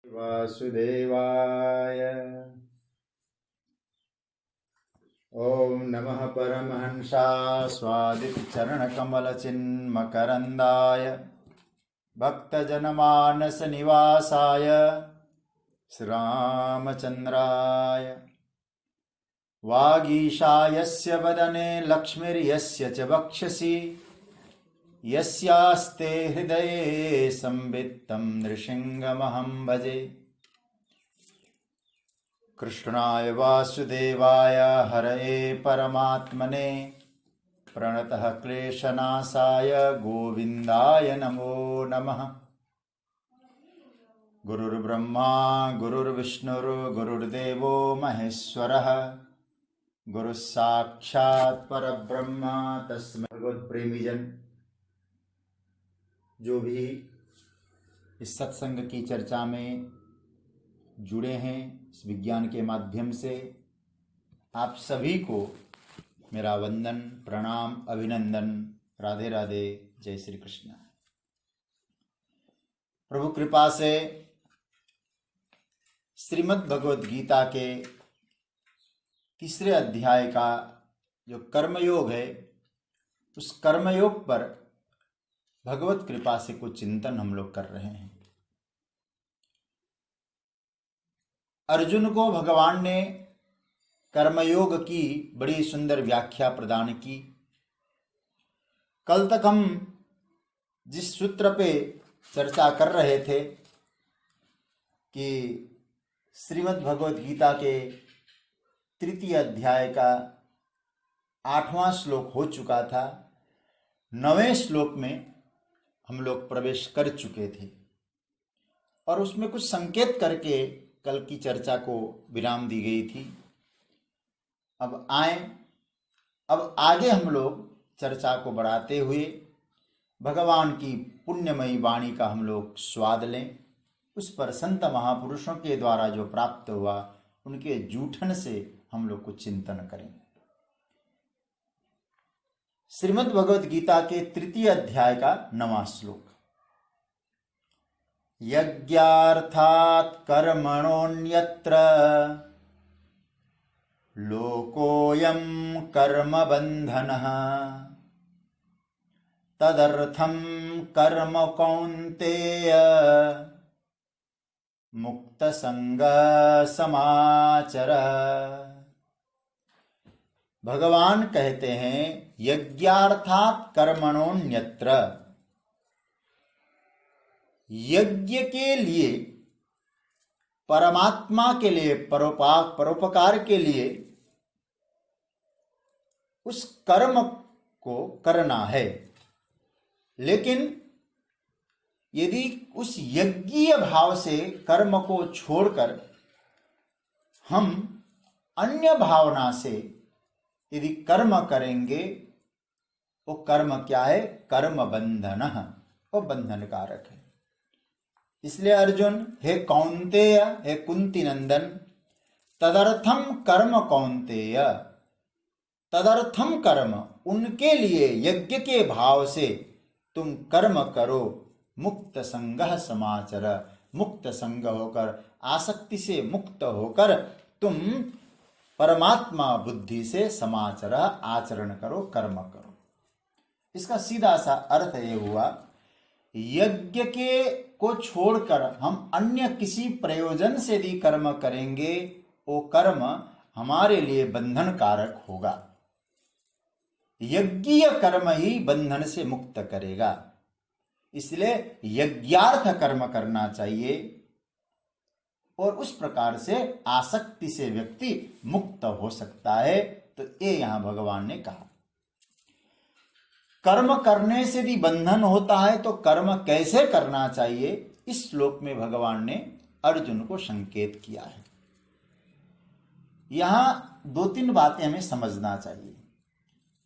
वासुदेवाय। ओम नमः परमहंसाय स्वादितचरणकमलचिन्मकरन्दाय भक्तजनमानसनिवासाय श्रीरामचन्द्राय। वागीशायस्य वदने लक्ष्मीर्यस्य च वक्षसि यस्यास्ते हृदये संवित्तं नृसिंहमहं भजे। कृष्णाय वासुदेवाय हरये परमात्मने प्रणतः क्लेशनाशाय गोविन्दाय नमो नमः। गुरुर्ब्रह्मा गुरुर्विष्णुर्गुरुर्देवो महेश्वरः गुरुः साक्षात् परब्रह्म तस्मै। भगवत प्रेमीजन जो भी इस सत्संग की चर्चा में जुड़े हैं इस विज्ञान के माध्यम से, आप सभी को मेरा वंदन प्रणाम अभिनंदन। राधे राधे, जय श्री कृष्ण। प्रभु कृपा से श्रीमद् भगवद गीता के तीसरे अध्याय का जो कर्मयोग है, उस कर्मयोग पर भगवत कृपा से कुछ चिंतन हम लोग कर रहे हैं। अर्जुन को भगवान ने कर्मयोग की बड़ी सुंदर व्याख्या प्रदान की। कल तक हम जिस सूत्र पे चर्चा कर रहे थे कि श्रीमद् भगवद गीता के तृतीय अध्याय का 8वां श्लोक हो चुका था। 9वें श्लोक में हम लोग प्रवेश कर चुके थे और उसमें कुछ संकेत करके कल की चर्चा को विराम दी गई थी। अब आगे हम लोग चर्चा को बढ़ाते हुए भगवान की पुण्यमयी वाणी का हम लोग स्वाद लें। उस पर संत महापुरुषों के द्वारा जो प्राप्त हुआ उनके जूठन से हम लोग कुछ चिंतन करें। श्रीमद् भगवद गीता के तृतीय अध्याय का 9वां श्लोक। यज्ञार्थात् कर्मणोऽन्यत्र लोकोऽयं कर्म बन्धनः तदर्थं कर्म कौन्तेय मुक्तसंगः समाचर। भगवान कहते हैं यज्ञार्थात् कर्मणोऽन्यत्र, यज्ञ के लिए, परमात्मा के लिए, परोपकार के लिए उस कर्म को करना है। लेकिन यदि उस यज्ञीय भाव से कर्म को छोड़कर हम अन्य भावना से यदि कर्म करेंगे, वो कर्म क्या है? कर्म बंधन, वो बंधन कारक है। इसलिए अर्जुन, हे कौन्तेय, हे कुंती नंदन, तदर्थम कर्म कौन्तेय, तदर्थम कर्म, उनके लिए यज्ञ के भाव से तुम कर्म करो। मुक्त संगः समाचर, मुक्त संग होकर, आसक्ति से मुक्त होकर तुम परमात्मा बुद्धि से समाचर, आचरण करो, कर्म करो। इसका सीधा सा अर्थ ये हुआ, यज्ञ के को छोड़कर हम अन्य किसी प्रयोजन से यदि कर्म करेंगे, वो कर्म हमारे लिए बंधन कारक होगा। यज्ञीय कर्म ही बंधन से मुक्त करेगा। इसलिए यज्ञार्थ कर्म करना चाहिए और उस प्रकार से आसक्ति से व्यक्ति मुक्त हो सकता है। तो ये यहां भगवान ने कहा। कर्म करने से भी बंधन होता है, तो कर्म कैसे करना चाहिए, इस श्लोक में भगवान ने अर्जुन को संकेत किया है। यहां 2-3 बातें हमें समझना चाहिए।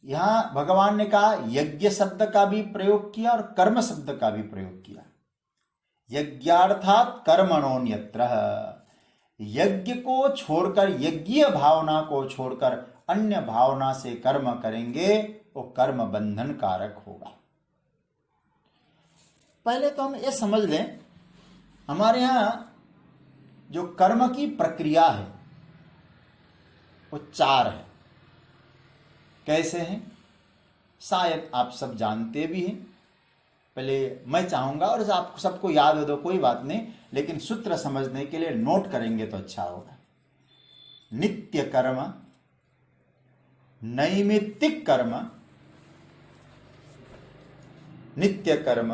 यहां भगवान ने कहा, यज्ञ शब्द का भी प्रयोग किया और कर्म शब्द का भी प्रयोग किया। यज्ञार्थात् कर्मणोऽन्यत्र, यज्ञ को छोड़कर, यज्ञीय भावना को छोड़कर अन्य भावना से कर्म करेंगे, वो कर्म बंधन कारक होगा। पहले तो हम ये समझ लें, हमारे यहाँ जो कर्म की प्रक्रिया है वो 4 है। कैसे हैं शायद आप सब जानते भी हैं। पहले मैं चाहूंगा, और आप सबको याद हो तो कोई बात नहीं, लेकिन सूत्र समझने के लिए नोट करेंगे तो अच्छा होगा। नित्य कर्म, नैमित्तिक कर्म, नित्य कर्म,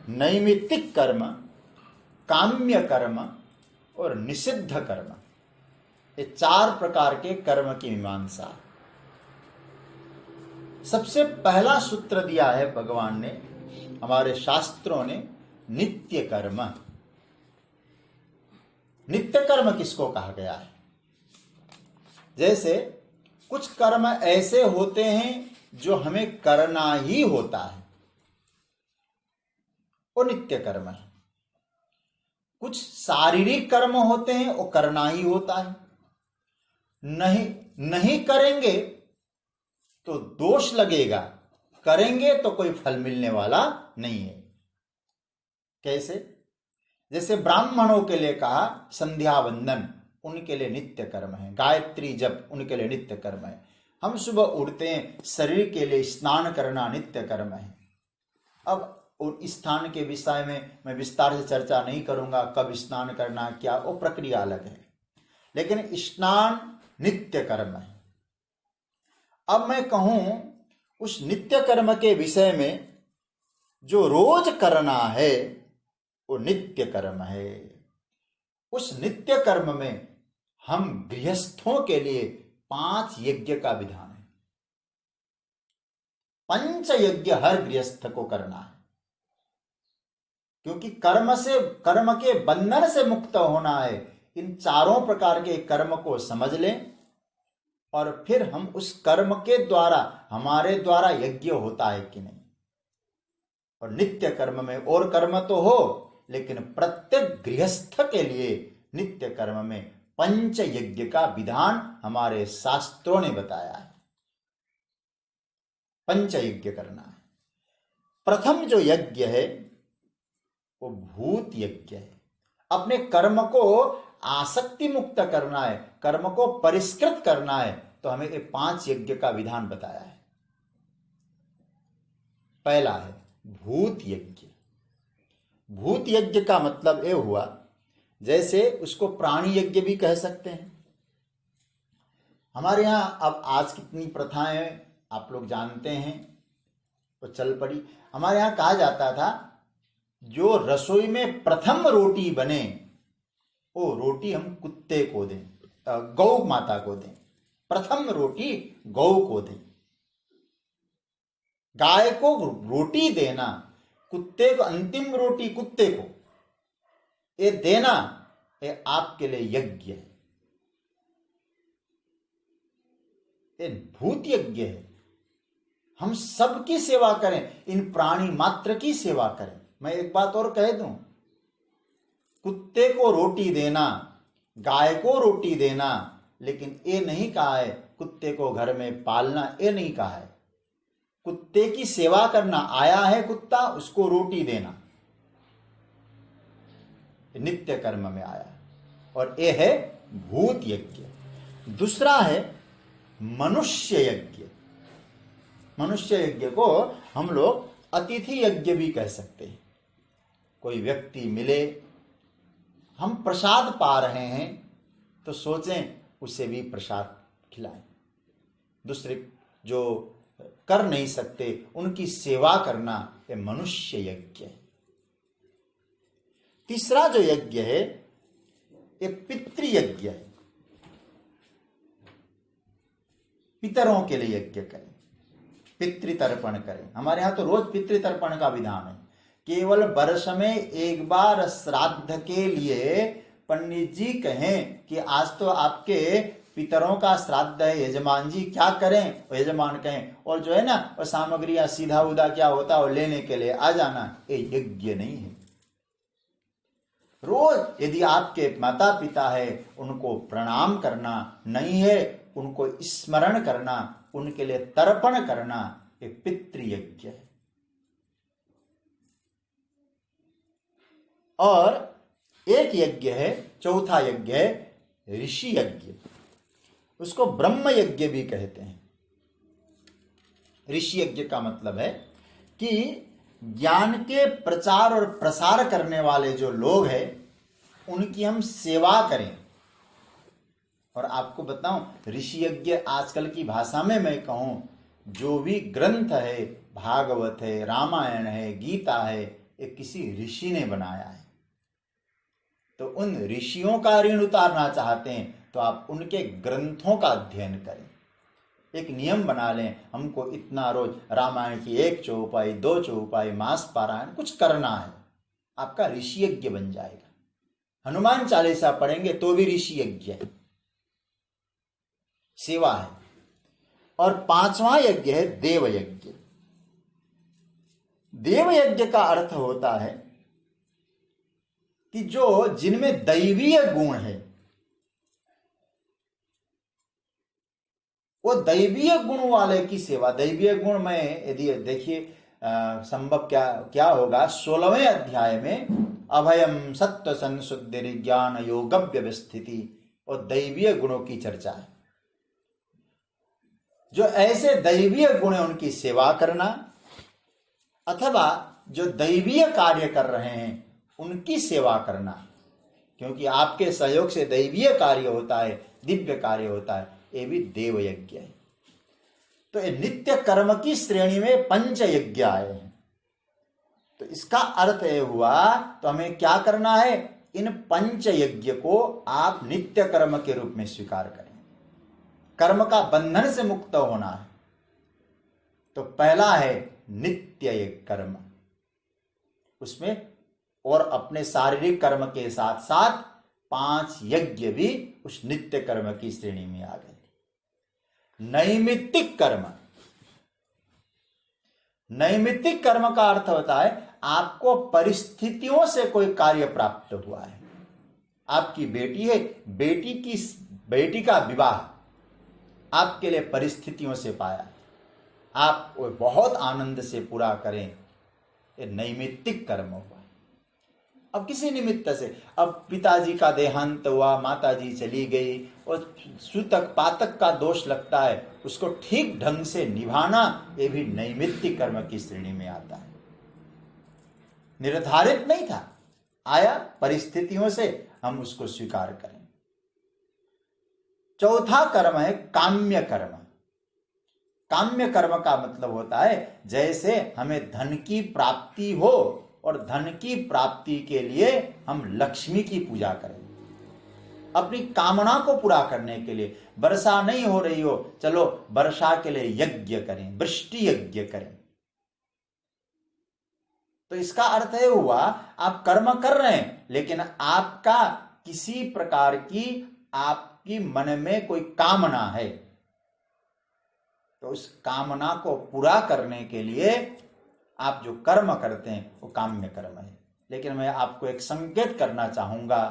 नैमित्तिक कर्म, काम्य कर्म और निषिद्ध कर्म, ये 4 प्रकार के कर्म की मीमांसा। सबसे पहला सूत्र दिया है भगवान ने, हमारे शास्त्रों ने, नित्य कर्म। नित्य कर्म किसको कहा गया है? जैसे कुछ कर्म ऐसे होते हैं जो हमें करना ही होता है, वो नित्य कर्म है। कुछ शारीरिक कर्म होते हैं वो करना ही होता है, नहीं करेंगे तो दोष लगेगा, करेंगे तो कोई फल मिलने वाला नहीं है। कैसे? जैसे ब्राह्मणों के लिए कहा संध्या वंदन, उनके लिए नित्य कर्म है। गायत्री जप उनके लिए नित्य कर्म है। हम सुबह उठते हैं, शरीर के लिए स्नान करना नित्य कर्म है। अब उस स्थान के विषय में मैं विस्तार से चर्चा नहीं करूंगा, कब स्नान करना क्या, वो प्रक्रिया अलग है, लेकिन स्नान नित्य कर्म है। अब मैं कहूं उस नित्य कर्म के विषय में जो रोज करना है वो नित्य कर्म है। उस नित्य कर्म में हम गृहस्थों के लिए 5 यज्ञ का विधान है। 5 यज्ञ हर गृहस्थ को करना है, क्योंकि कर्म के बंधन से मुक्त होना है। इन 4 प्रकार के कर्म को समझ लें और फिर हम उस कर्म के द्वारा, हमारे द्वारा यज्ञ होता है कि नहीं। और नित्य कर्म में और कर्म तो हो, लेकिन प्रत्येक गृहस्थ के लिए नित्य कर्म में 5 यज्ञ का विधान हमारे शास्त्रों ने बताया है। 5 यज्ञ करना है। प्रथम जो यज्ञ है वो भूत यज्ञ है। अपने कर्म को आसक्ति मुक्त करना है, कर्म को परिष्कृत करना है, तो हमें ये 5 यज्ञ का विधान बताया है। पहला है भूत यज्ञ। भूत यज्ञ का मतलब यह हुआ, जैसे उसको प्राणी यज्ञ भी कह सकते हैं। हमारे यहां अब आज कितनी प्रथाएं आप लोग जानते हैं, वो चल पड़ी। हमारे यहां कहा जाता था जो रसोई में प्रथम रोटी बने वो रोटी हम कुत्ते को दें, गौ माता को दें। प्रथम रोटी गौ को दें। गाय को रोटी देना, कुत्ते को अंतिम रोटी कुत्ते को ये देना, ये आपके लिए यज्ञ है, ये भूत यज्ञ है। हम सबकी सेवा करें, इन प्राणी मात्र की सेवा करें। मैं एक बात और कह दूं, कुत्ते को रोटी देना, गाय को रोटी देना, लेकिन ये नहीं कहा है कुत्ते को घर में पालना, ये नहीं कहा है। कुत्ते की सेवा करना, आया है कुत्ता उसको रोटी देना, नित्य कर्म में आया, और ये है भूत यज्ञ। दूसरा है मनुष्य यज्ञ। मनुष्य यज्ञ को हम लोग अतिथि यज्ञ भी कह सकते हैं। कोई व्यक्ति मिले, हम प्रसाद पा रहे हैं तो सोचें उसे भी प्रसाद खिलाएं। दूसरे जो कर नहीं सकते उनकी सेवा करना, ये मनुष्य यज्ञ है। तीसरा जो यज्ञ है ये पितृयज्ञ है। पितरों के लिए यज्ञ करें, पितृतर्पण करें। हमारे यहां तो रोज पितृतर्पण का विधान है। केवल वर्ष में एक बार श्राद्ध के लिए पंडित जी कहें कि आज तो आपके पितरों का श्राद्ध है, यजमान जी क्या करें, और यजमान कहें, और जो है ना वो सामग्रियां सीधा उदा क्या होता है लेने के लिए आ जाना, ये यज्ञ नहीं है। रोज यदि आपके माता पिता है उनको प्रणाम करना, नहीं है उनको स्मरण करना, उनके लिए तर्पण करना, ये पितृयज्ञ है। और एक यज्ञ है, चौथा यज्ञ है ऋषि यज्ञ। उसको ब्रह्म यज्ञ भी कहते हैं। ऋषि यज्ञ का मतलब है कि ज्ञान के प्रचार और प्रसार करने वाले जो लोग हैं उनकी हम सेवा करें। और आपको बताऊं, ऋषि यज्ञ आजकल की भाषा में मैं कहूं, जो भी ग्रंथ है, भागवत है, रामायण है, गीता है, ये किसी ऋषि ने बनाया है। तो उन ऋषियों का ऋण उतारना चाहते हैं तो आप उनके ग्रंथों का अध्ययन करें। एक नियम बना लें, हमको इतना रोज रामायण की 1 चौपाई 2 चौपाई मास पारायण कुछ करना है, आपका ऋषि यज्ञ बन जाएगा। हनुमान चालीसा पढ़ेंगे तो भी ऋषि यज्ञ है, सेवा है। और 5वां यज्ञ है देव यज्ञ। देव यज्ञ का अर्थ होता है कि जो जिनमें दैवीय गुण है, वो दैवीय गुण वाले की सेवा। दैवीय गुण में यदि देखिए संभव क्या होगा, 16वें अध्याय में अभयम सत्व संशुद्धि ज्ञान योग व्यवस्थिति और दैवीय गुणों की चर्चा है। जो ऐसे दैवीय गुण है उनकी सेवा करना, अथवा जो दैवीय कार्य कर रहे हैं उनकी सेवा करना, क्योंकि आपके सहयोग से दैवीय कार्य होता है, दिव्य कार्य होता है, ये भी देव यज्ञ है। तो ये नित्य कर्म की श्रेणी में पंच यज्ञ आए हैं। तो इसका अर्थ ये हुआ, तो हमें क्या करना है, इन पंच यज्ञ को आप नित्य कर्म के रूप में स्वीकार करें। कर्म का बंधन से मुक्त होना है। तो पहला है नित्य कर्म, उसमें और अपने शारीरिक कर्म के साथ साथ 5 यज्ञ भी उस नित्य कर्म की श्रेणी में आ गए। नैमित्तिक कर्म, नैमित्तिक कर्म का अर्थ होता है आपको परिस्थितियों से कोई कार्य प्राप्त हुआ है। आपकी बेटी है, बेटी का विवाह आपके लिए परिस्थितियों से पाया, आप वो बहुत आनंद से पूरा करें, ये नैमित्तिक कर्म हुआ। अब किसी निमित्त से, अब पिताजी का देहांत हुआ, माताजी चली गई और सूतक पातक का दोष लगता है, उसको ठीक ढंग से निभाना, ये भी नैमित्तिक कर्म की श्रेणी में आता है। निर्धारित नहीं था, आया परिस्थितियों से, हम उसको स्वीकार करें। चौथा कर्म है काम्य कर्म। काम्य कर्म का मतलब होता है जैसे हमें धन की प्राप्ति हो और धन की प्राप्ति के लिए हम लक्ष्मी की पूजा करें, अपनी कामना को पूरा करने के लिए। वर्षा नहीं हो रही हो, चलो वर्षा के लिए यज्ञ करें, वृष्टि यज्ञ करें। तो इसका अर्थ ये हुआ, आप कर्म कर रहे हैं लेकिन आपका किसी प्रकार की आपकी मन में कोई कामना है, तो उस कामना को पूरा करने के लिए आप जो कर्म करते हैं वो काम्य कर्म है। लेकिन मैं आपको एक संकेत करना चाहूंगा,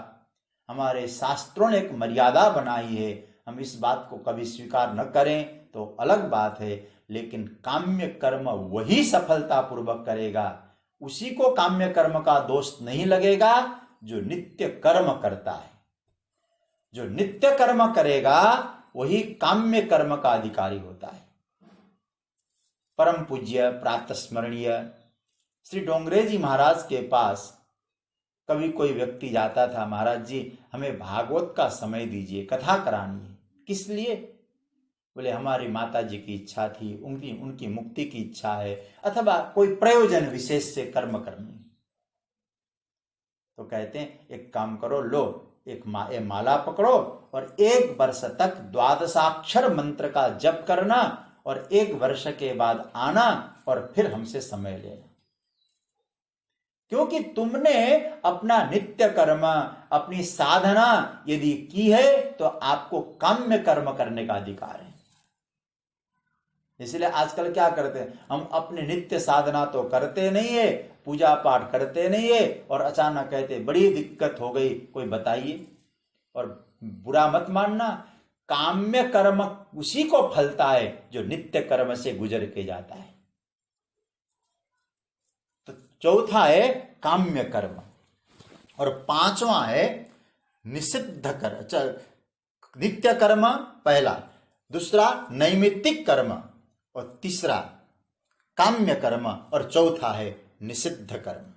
हमारे शास्त्रों ने एक मर्यादा बनाई है, हम इस बात को कभी स्वीकार न करें तो अलग बात है, लेकिन काम्य कर्म वही सफलता पूर्वक करेगा, उसी को काम्य कर्म का दोष नहीं लगेगा जो नित्य कर्म करता है। जो नित्य कर्म करेगा वही काम्य कर्म का अधिकारी होता है। परम पूज्य प्रातस्मरणीय श्री डोंगरे जी महाराज के पास कभी कोई व्यक्ति जाता था, महाराज जी हमें भागवत का समय दीजिए, कथा करानी है। किस लिए? बोले हमारी माता जी की इच्छा थी, उनकी मुक्ति की इच्छा है, अथवा कोई प्रयोजन विशेष से कर्म करनी। तो कहते हैं एक काम करो, लो एक माला पकड़ो और 1 वर्ष तक 12 मंत्र का जप करना और 1 वर्ष के बाद आना और फिर हमसे समय लेना, क्योंकि तुमने अपना नित्य कर्म, अपनी साधना यदि की है तो आपको काम्य कर्म करने का अधिकार है। इसलिए आजकल क्या करते हैं, हम अपने नित्य साधना तो करते नहीं है, पूजा पाठ करते नहीं है, और अचानक कहते बड़ी दिक्कत हो गई, कोई बताइए। और बुरा मत मानना, काम्य कर्म उसी को फलता है जो नित्य कर्म से गुजर के जाता है। तो चौथा है काम्य कर्म। और पांचवा है निषिद्ध कर्म, नित्य कर्म पहला, दूसरा नैमित्तिक कर्म, और तीसरा काम्य कर्म, और चौथा है निषिद्ध कर्म।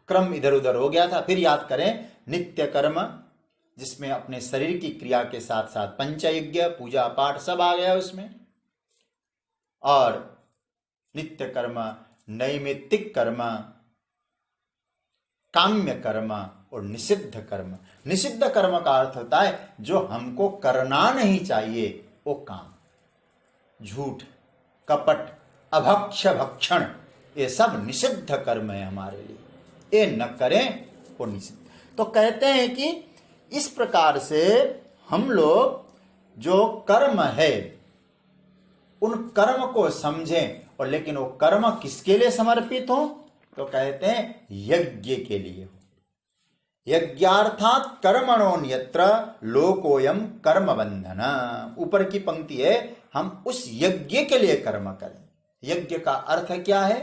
क्रम इधर उधर हो गया था, फिर याद करें। नित्य कर्म जिसमें अपने शरीर की क्रिया के साथ साथ पंचयज्ञ, पूजा पाठ सब आ गया उसमें, और नित्य कर्म, नैमित्तिक कर्म, काम्य कर्म और निषिद्ध कर्म। निषिद्ध कर्म का अर्थ होता है जो हमको करना नहीं चाहिए वो काम, झूठ, कपट, अभक्ष भक्षण, ये सब निषिद्ध कर्म है हमारे लिए, ये न करें वो निषिद्ध। तो कहते हैं कि इस प्रकार से हम लोग जो कर्म है उन कर्म को समझें, और लेकिन वो कर्म किसके लिए समर्पित हो, तो कहते हैं यज्ञ के लिए। यज्ञार्थात कर्मणोन्यत्र लोकोयम कर्म बंधन। ऊपर की पंक्ति है, हम उस यज्ञ के लिए कर्म करें। यज्ञ का अर्थ क्या है?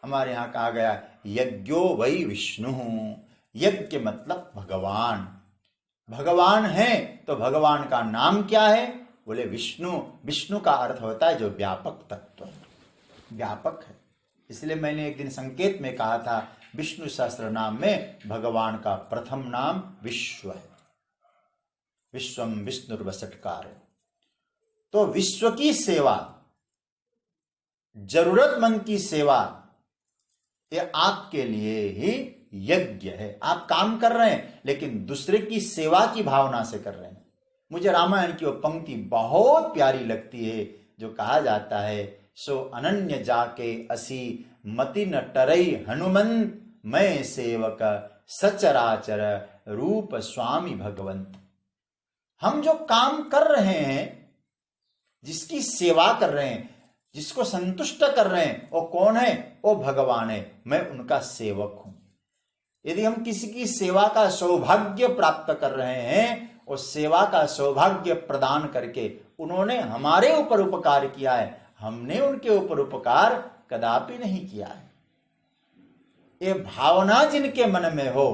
हमारे यहां कहा गया यज्ञो वै विष्णु। यज्ञ मतलब भगवान। भगवान है तो भगवान का नाम क्या है? बोले विष्णु। विष्णु का अर्थ होता है जो व्यापक तत्व है, व्यापक है। इसलिए मैंने एक दिन संकेत में कहा था, विष्णु सहस्त्र नाम में भगवान का प्रथम नाम विश्व है। विश्वम विष्णुर्वसटकार। तो विश्व की सेवा, जरूरतमंद की सेवा, ये आपके लिए ही यज्ञ है। आप काम कर रहे हैं लेकिन दूसरे की सेवा की भावना से कर रहे हैं। मुझे रामायण की वो पंक्ति बहुत प्यारी लगती है जो कहा जाता है, सो अनन्य जाके असी मति न टरई हनुमंत, मैं सेवक सचराचर रूप स्वामी भगवंत। हम जो काम कर रहे हैं, जिसकी सेवा कर रहे हैं, जिसको संतुष्ट कर रहे हैं, वो कौन है? वो भगवान है, मैं उनका सेवक हूं। यदि हम किसी की सेवा का सौभाग्य प्राप्त कर रहे हैं, उस सेवा का सौभाग्य प्रदान करके उन्होंने हमारे ऊपर उपकार किया है, हमने उनके ऊपर उपकार कदापि नहीं किया है, ये भावना जिनके मन में हो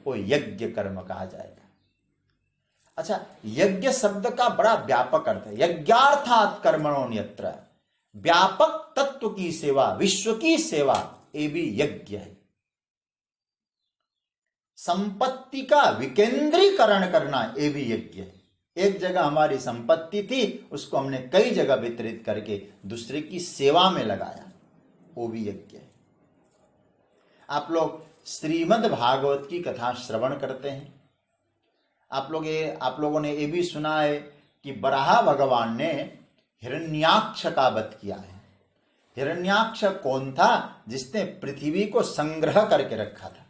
वो यज्ञ कर्म कहा जाएगा। अच्छा, यज्ञ शब्द का बड़ा व्यापक अर्थ है। यज्ञार्थात कर्मणोन्यत्र, व्यापक तत्व की सेवा, विश्व की सेवा, ये भी यज्ञ है। संपत्ति का विकेंद्रीकरण करना, ये भी यज्ञ है। एक जगह हमारी संपत्ति थी, उसको हमने कई जगह वितरित करके दूसरे की सेवा में लगाया, वो भी यज्ञ है। आप लोग श्रीमद् भागवत की कथा श्रवण करते हैं। आप लोगों ने ये भी सुना है कि बराह भगवान ने हिरण्याक्ष का वध किया है। हिरण्याक्ष कौन था? जिसने पृथ्वी को संग्रह करके रखा था।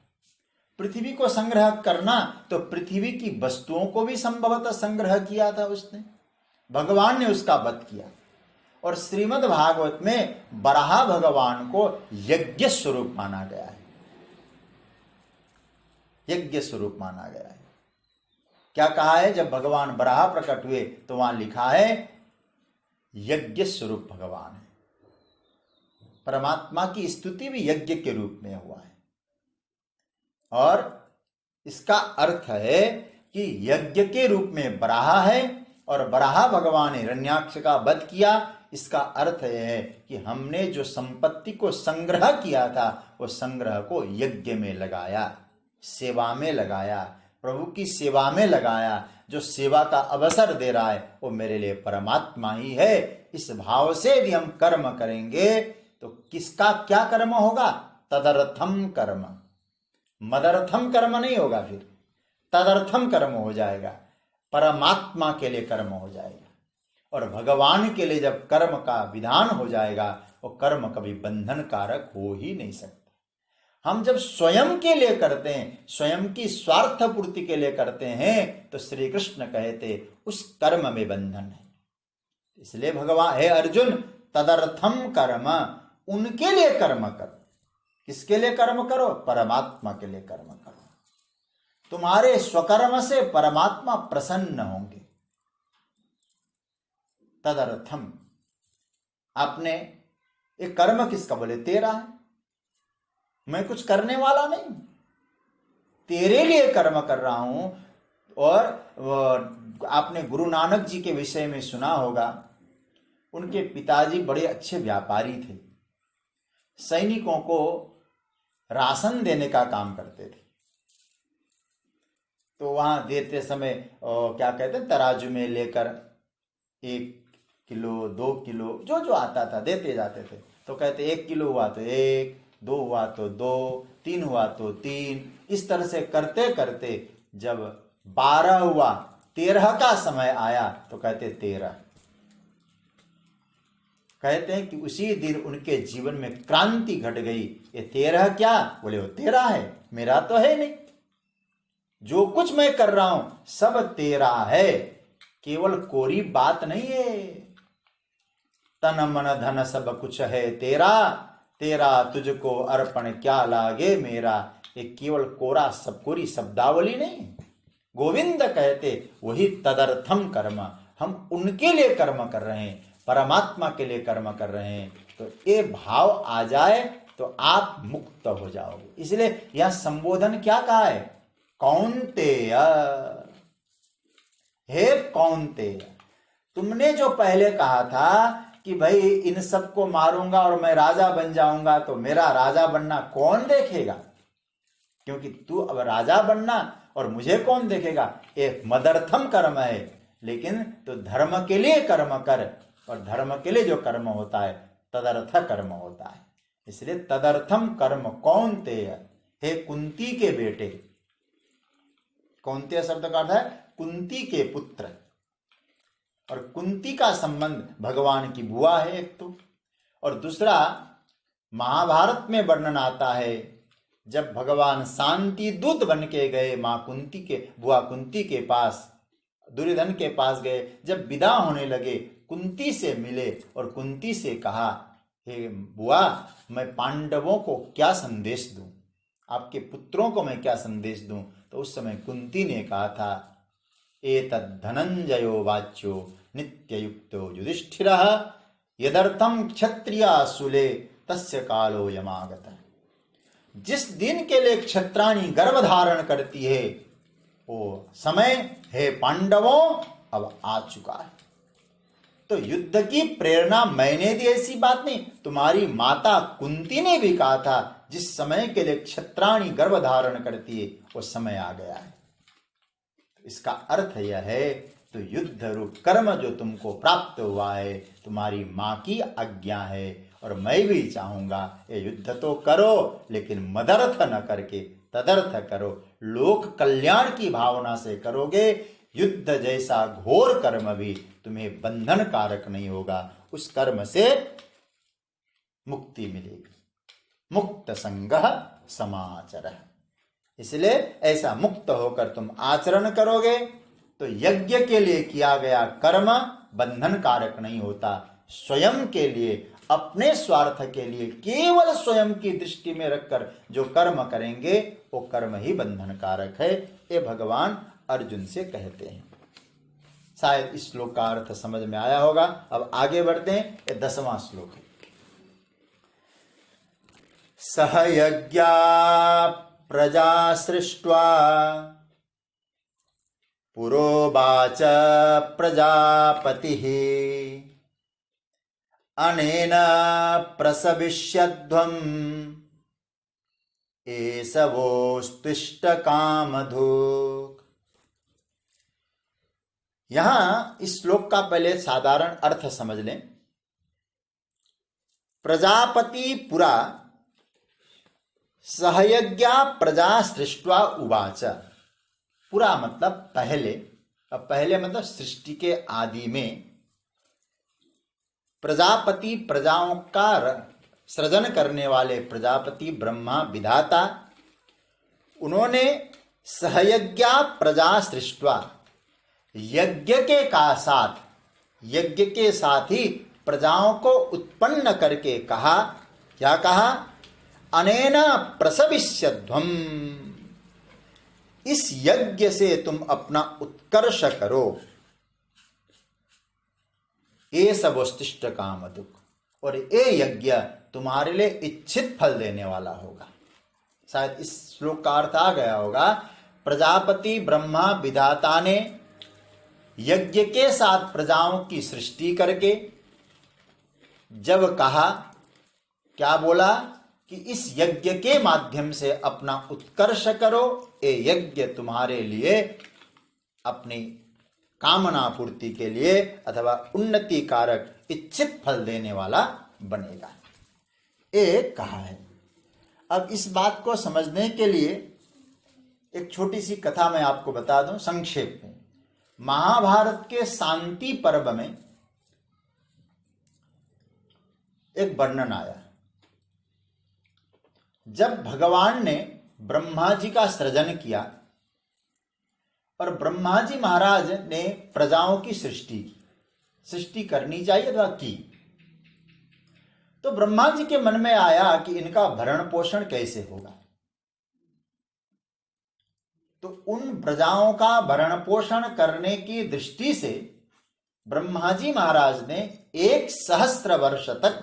पृथ्वी को संग्रह करना तो पृथ्वी की वस्तुओं को भी संभवतः संग्रह किया था उसने। भगवान ने उसका वध किया। और श्रीमद् भागवत में बराह भगवान को यज्ञ स्वरूप माना गया है। यज्ञ स्वरूप माना गया है। क्या कहा है? जब भगवान बराह प्रकट हुए तो वहां लिखा है यज्ञ स्वरूप भगवान है। परमात्मा की स्तुति भी यज्ञ के रूप में हुआ है। और इसका अर्थ है कि यज्ञ के रूप में बराह है और बराह भगवान ने हिरण्याक्ष का वध किया। इसका अर्थ यह है कि हमने जो संपत्ति को संग्रह किया था वो संग्रह को यज्ञ में लगाया, सेवा में लगाया, प्रभु की सेवा में लगाया। जो सेवा का अवसर दे रहा है वो मेरे लिए परमात्मा ही है। इस भाव से यदि हम कर्म करेंगे तो किसका क्या कर्म होगा? तदर्थम कर्म, मदर्थम कर्म नहीं होगा, फिर तदर्थम कर्म हो जाएगा, परमात्मा के लिए कर्म हो जाएगा। और भगवान के लिए जब कर्म का विधान हो जाएगा वो कर्म कभी बंधन कारक हो ही नहीं सकता। हम जब स्वयं के लिए करते हैं, स्वयं की स्वार्थ पूर्ति के लिए करते हैं, तो श्री कृष्ण कहते उस कर्म में बंधन है। इसलिए भगवान, हे अर्जुन, तदर्थम कर्म, उनके लिए कर्म करो। किसके लिए कर्म करो? परमात्मा के लिए कर्म करो। तुम्हारे स्वकर्म से परमात्मा प्रसन्न होंगे। तदर्थम, आपने एक कर्म किसका? बोले तेरा है। मैं कुछ करने वाला नहीं, तेरे लिए कर्म कर रहा हूं। और आपने गुरु नानक जी के विषय में सुना होगा, उनके पिताजी बड़े अच्छे व्यापारी थे, सैनिकों को राशन देने का काम करते थे। तो वहां देते समय क्या कहते हैं, तराजू में लेकर 1 किलो 2 किलो जो जो आता था देते जाते थे। तो कहते 1 किलो हुआ तो 1, 2 हुआ तो 2, 3 हुआ तो 3, इस तरह से करते करते जब 12 हुआ, 13 का समय आया तो कहते 13। कहते हैं कि उसी दिन उनके जीवन में क्रांति घट गई। ये 13 क्या? बोले वो 13 है, मेरा तो है नहीं, जो कुछ मैं कर रहा हूं सब तेरा है, केवल कोरी बात नहीं है। तन मन धन सब कुछ है तेरा, तेरा तुझको अर्पण क्या लागे मेरा। ये केवल कोरा सब कोरी शब्दावली नहीं, गोविंद कहते वही तदर्थम कर्म, हम उनके लिए कर्म कर रहे हैं, परमात्मा के लिए कर्म कर रहे हैं। तो ये भाव आ जाए तो आप मुक्त हो जाओगे। इसलिए यह संबोधन क्या कहा है? कौन्तेय, हे कौन्तेय। तुमने जो पहले कहा था कि भाई इन सबको मारूंगा और मैं राजा बन जाऊंगा, तो मेरा राजा बनना कौन देखेगा? क्योंकि तू अब राजा बनना और मुझे कौन देखेगा? एक मदर्थम कर्म है, लेकिन तो धर्म के लिए कर्म कर, और धर्म के लिए जो कर्म होता है तदर्थ कर्म होता है। इसलिए तदर्थम कर्म कौन्तेय, हे कुंती के बेटे। कौन्तेय शब्द का अर्थ है कुंती के पुत्र, और कुंती का संबंध भगवान की बुआ है एक तो, और दूसरा महाभारत में वर्णन आता है जब भगवान शांति दूत बन के गए मां कुंती के, बुआ कुंती के पास, दुर्योधन के पास गए, जब विदा होने लगे कुंती से मिले और कुंती से कहा, हे बुआ मैं पांडवों को क्या संदेश दूं, आपके पुत्रों को मैं क्या संदेश दूं? तो उस समय कुंती ने कहा था, एतद् धनंजयो वाच्यो नित्ययुक्तो युधिष्ठिरः यदर्थम क्षत्रिया सुले तस्य कालो यमागत। जिस दिन के लिए क्षत्राणी गर्भ धारण करती है वो समय हे पांडवों अब आ चुका है। तो युद्ध की प्रेरणा मैंने दी ऐसी बात नहीं, तुम्हारी माता कुंती ने भी कहा था जिस समय के लिए क्षत्राणी गर्भ धारण करती है वो समय आ गया है। इसका अर्थ यह है, तो युद्ध रूप कर्म जो तुमको प्राप्त हुआ है तुम्हारी मां की आज्ञा है, और मैं भी चाहूंगा ये युद्ध तो करो लेकिन मदर्थ न करके तदर्थ करो, लोक कल्याण की भावना से करोगे। युद्ध जैसा घोर कर्म भी तुम्हें बंधन कारक नहीं होगा, उस कर्म से मुक्ति मिलेगी। मुक्त संगः समाचरः, इसलिए ऐसा मुक्त होकर तुम आचरण करोगे तो यज्ञ के लिए किया गया कर्म बंधन कारक नहीं होता। स्वयं के लिए, अपने स्वार्थ के लिए, केवल स्वयं की दृष्टि में रखकर जो कर्म करेंगे वो कर्म ही बंधन कारक है। ये भगवान अर्जुन से कहते हैं। शायद इस श्लोक का अर्थ समझ में आया होगा। अब आगे बढ़ते हैं, ये 10वां श्लोक है। सह यज्ञा प्रजा सृष्ट्वा पुरोवाच प्रजापतिः अनेन प्रसविष्यध्वम् एषवोस्तिष्ठ कामधुक्। यहां इस श्लोक का पहले साधारण अर्थ समझ लें। प्रजापति पुरा सहयज्ञा प्रजा सृष्ट्वा उवाच। पुरा मतलब पहले, अब पहले मतलब सृष्टि के आदि में प्रजापति प्रजाओं का सृजन करने वाले प्रजापति ब्रह्मा विधाता, उन्होंने सहयज्ञा प्रजा सृष्ट्वा, यज्ञ के साथ ही प्रजाओं को उत्पन्न करके कहा, क्या कहा? अनेन प्रसविष्यध्वम्, इस यज्ञ से तुम अपना उत्कर्ष करो। ये सब वस्तुष्ट कामधुक्, और ये यज्ञ तुम्हारे लिए इच्छित फल देने वाला होगा। शायद इस श्लोक का अर्थ आ गया होगा। प्रजापति ब्रह्मा विधाता ने यज्ञ के साथ प्रजाओं की सृष्टि करके जब कहा, क्या बोला कि इस यज्ञ के माध्यम से अपना उत्कर्ष करो, ये यज्ञ तुम्हारे लिए अपनी कामना पूर्ति के लिए अथवा उन्नति कारक इच्छित फल देने वाला बनेगा, ये कहा है। अब इस बात को समझने के लिए एक छोटी सी कथा मैं आपको बता दूं संक्षेप में। महाभारत के शांति पर्व में एक वर्णन आया, जब भगवान ने ब्रह्मा जी का सृजन किया और ब्रह्मा जी महाराज ने प्रजाओं की सृष्टि की, सृष्टि करनी चाहिए अथवा की, तो ब्रह्मा जी के मन में आया कि इनका भरण पोषण कैसे होगा। तो उन प्रजाओं का भरण पोषण करने की दृष्टि से ब्रह्मा जी महाराज ने 1,000 वर्ष तक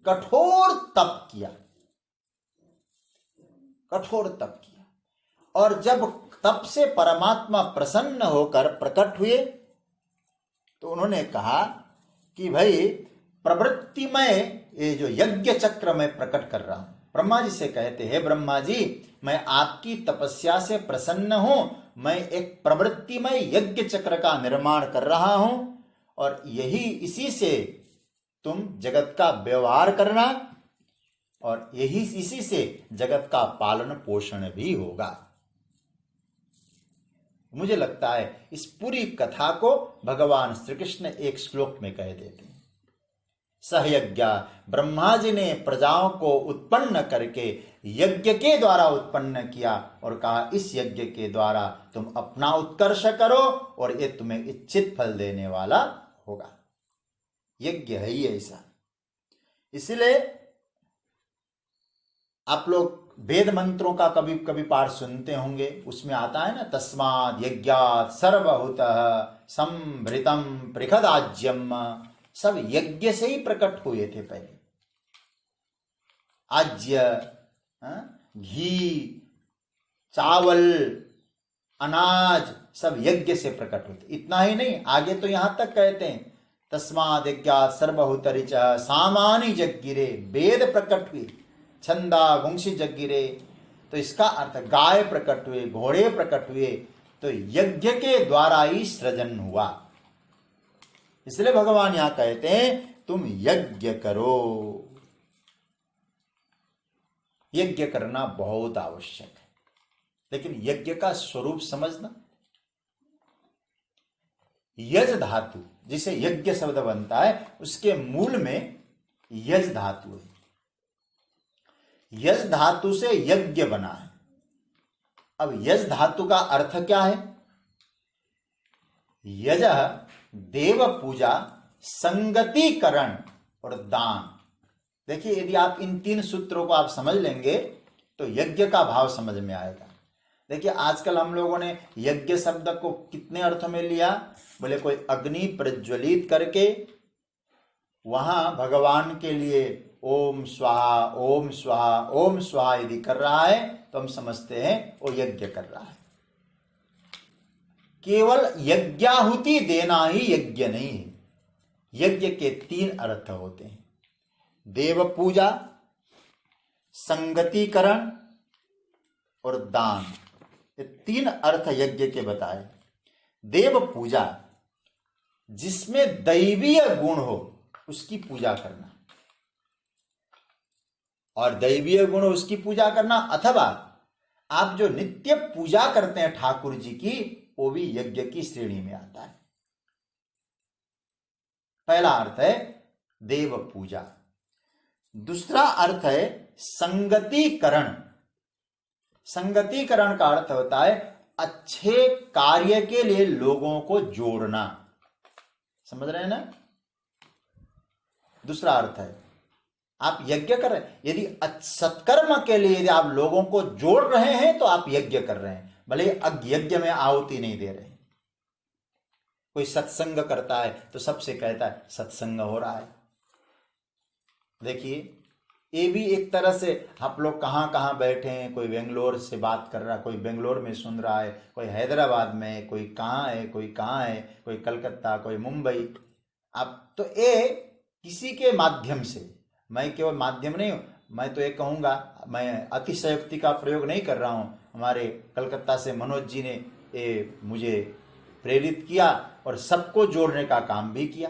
कठोर तप किया, कठोर तप किया। और जब तप से परमात्मा प्रसन्न होकर प्रकट हुए तो उन्होंने कहा कि भाई प्रवृत्तिमय ये जो यज्ञ चक्र मैं प्रकट कर रहा हूं। ब्रह्मा जी से कहते हैं, ब्रह्मा जी मैं आपकी तपस्या से प्रसन्न हूं, मैं एक प्रवृत्तिमय यज्ञ चक्र का निर्माण कर रहा हूं और यही इसी से तुम जगत का व्यवहार करना और यही इसी से जगत का पालन पोषण भी होगा। मुझे लगता है इस पूरी कथा को भगवान श्री कृष्ण एक श्लोक में कह देते हैं। सहयज्ञ, ब्रह्मा जी ने प्रजाओं को उत्पन्न करके यज्ञ के द्वारा उत्पन्न किया और कहा इस यज्ञ के द्वारा तुम अपना उत्कर्ष करो और ये तुम्हें इच्छित फल देने वाला होगा। यज्ञ है ही ऐसा। इसलिए आप लोग वेद मंत्रों का कभी कभी पाठ सुनते होंगे, उसमें आता है ना, तस्माद् यज्ञात् सर्वभूतः संभृतं पृखदाज्यम। सब यज्ञ से ही प्रकट हुए थे पहले। आज्य, घी, चावल, अनाज सब यज्ञ से प्रकट होते। इतना ही नहीं, आगे तो यहां तक कहते हैं तस्माद् यज्ञात् सर्वभूत ऋचः सामानि जग्गिरे, वेद प्रकट हुए, छंदा वंशी जग्गिरे। तो इसका अर्थ गाय प्रकट हुए, घोड़े प्रकट हुए, तो यज्ञ के द्वारा ही सृजन हुआ। इसलिए भगवान यहां कहते हैं तुम यज्ञ करो। यज्ञ करना बहुत आवश्यक है, लेकिन यज्ञ का स्वरूप समझना। यज धातु जिसे यज्ञ शब्द बनता है, उसके मूल में यज धातु है। यज धातु से यज्ञ बना है। अब यज धातु का अर्थ क्या है? यज देव पूजा, संगतिकरण और दान। देखिए, यदि आप इन 3 सूत्रों को आप समझ लेंगे तो यज्ञ का भाव समझ में आएगा। देखिए, आजकल हम लोगों ने यज्ञ शब्द को कितने अर्थों में लिया। बोले कोई अग्नि प्रज्वलित करके वहां भगवान के लिए ओम स्वाहा ओम स्वाहा ओम स्वाहा यदि कर रहा है तो हम समझते हैं वो यज्ञ कर रहा है। केवल यज्ञाहुति देना ही यज्ञ नहीं है। यज्ञ के 3 अर्थ होते हैं, देव पूजा, संगतिकरण और दान। ये 3 अर्थ यज्ञ के बताए। देव पूजा, जिसमें दैवीय गुण हो उसकी पूजा करना, और दैवीय गुण उसकी पूजा करना, अथवा आप जो नित्य पूजा करते हैं ठाकुर जी की, वो भी यज्ञ की श्रेणी में आता है। पहला अर्थ है देव पूजा। दूसरा अर्थ है संगतिकरण। संगतिकरण का अर्थ होता है अच्छे कार्य के लिए लोगों को जोड़ना। समझ रहे हैं ना? दूसरा अर्थ है आप यज्ञ कर रहे हैं, यदि सत्कर्म के लिए यदि आप लोगों को जोड़ रहे हैं तो आप यज्ञ कर रहे हैं, भले यज्ञ में आहुति नहीं दे रहे। कोई सत्संग करता है तो सबसे कहता है सत्संग हो रहा है। देखिए, ये भी एक तरह से आप लोग कहाँ कहाँ बैठे हैं, कोई बेंगलोर से बात कर रहा, कोई बेंगलोर में सुन रहा है, कोई हैदराबाद में है, कोई कहाँ है, कोई कहाँ है, कोई कलकत्ता, कोई मुंबई। आप तो ये किसी के माध्यम से, मैं केवल माध्यम नहीं हूँ, मैं तो ये कहूँगा, मैं अतिशयोक्ति का प्रयोग नहीं कर रहा हूँ। हमारे कलकत्ता से मनोज जी ने ये मुझे प्रेरित किया और सबको जोड़ने का काम भी किया।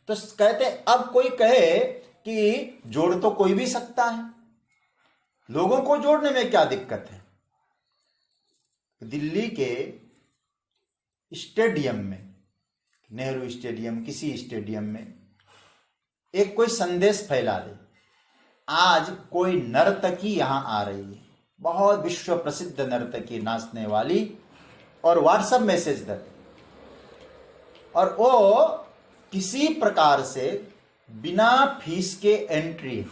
तो कहते अब कोई कहे कि जोड़ तो कोई भी सकता है, लोगों को जोड़ने में क्या दिक्कत है। दिल्ली के स्टेडियम में, नेहरू स्टेडियम, किसी स्टेडियम में एक कोई संदेश फैला दे, आज कोई नर्तकी यहां आ रही है, बहुत विश्व प्रसिद्ध नर्तकी, नाचने वाली, और व्हाट्सएप मैसेज दे, और वो किसी प्रकार से बिना फीस के एंट्री,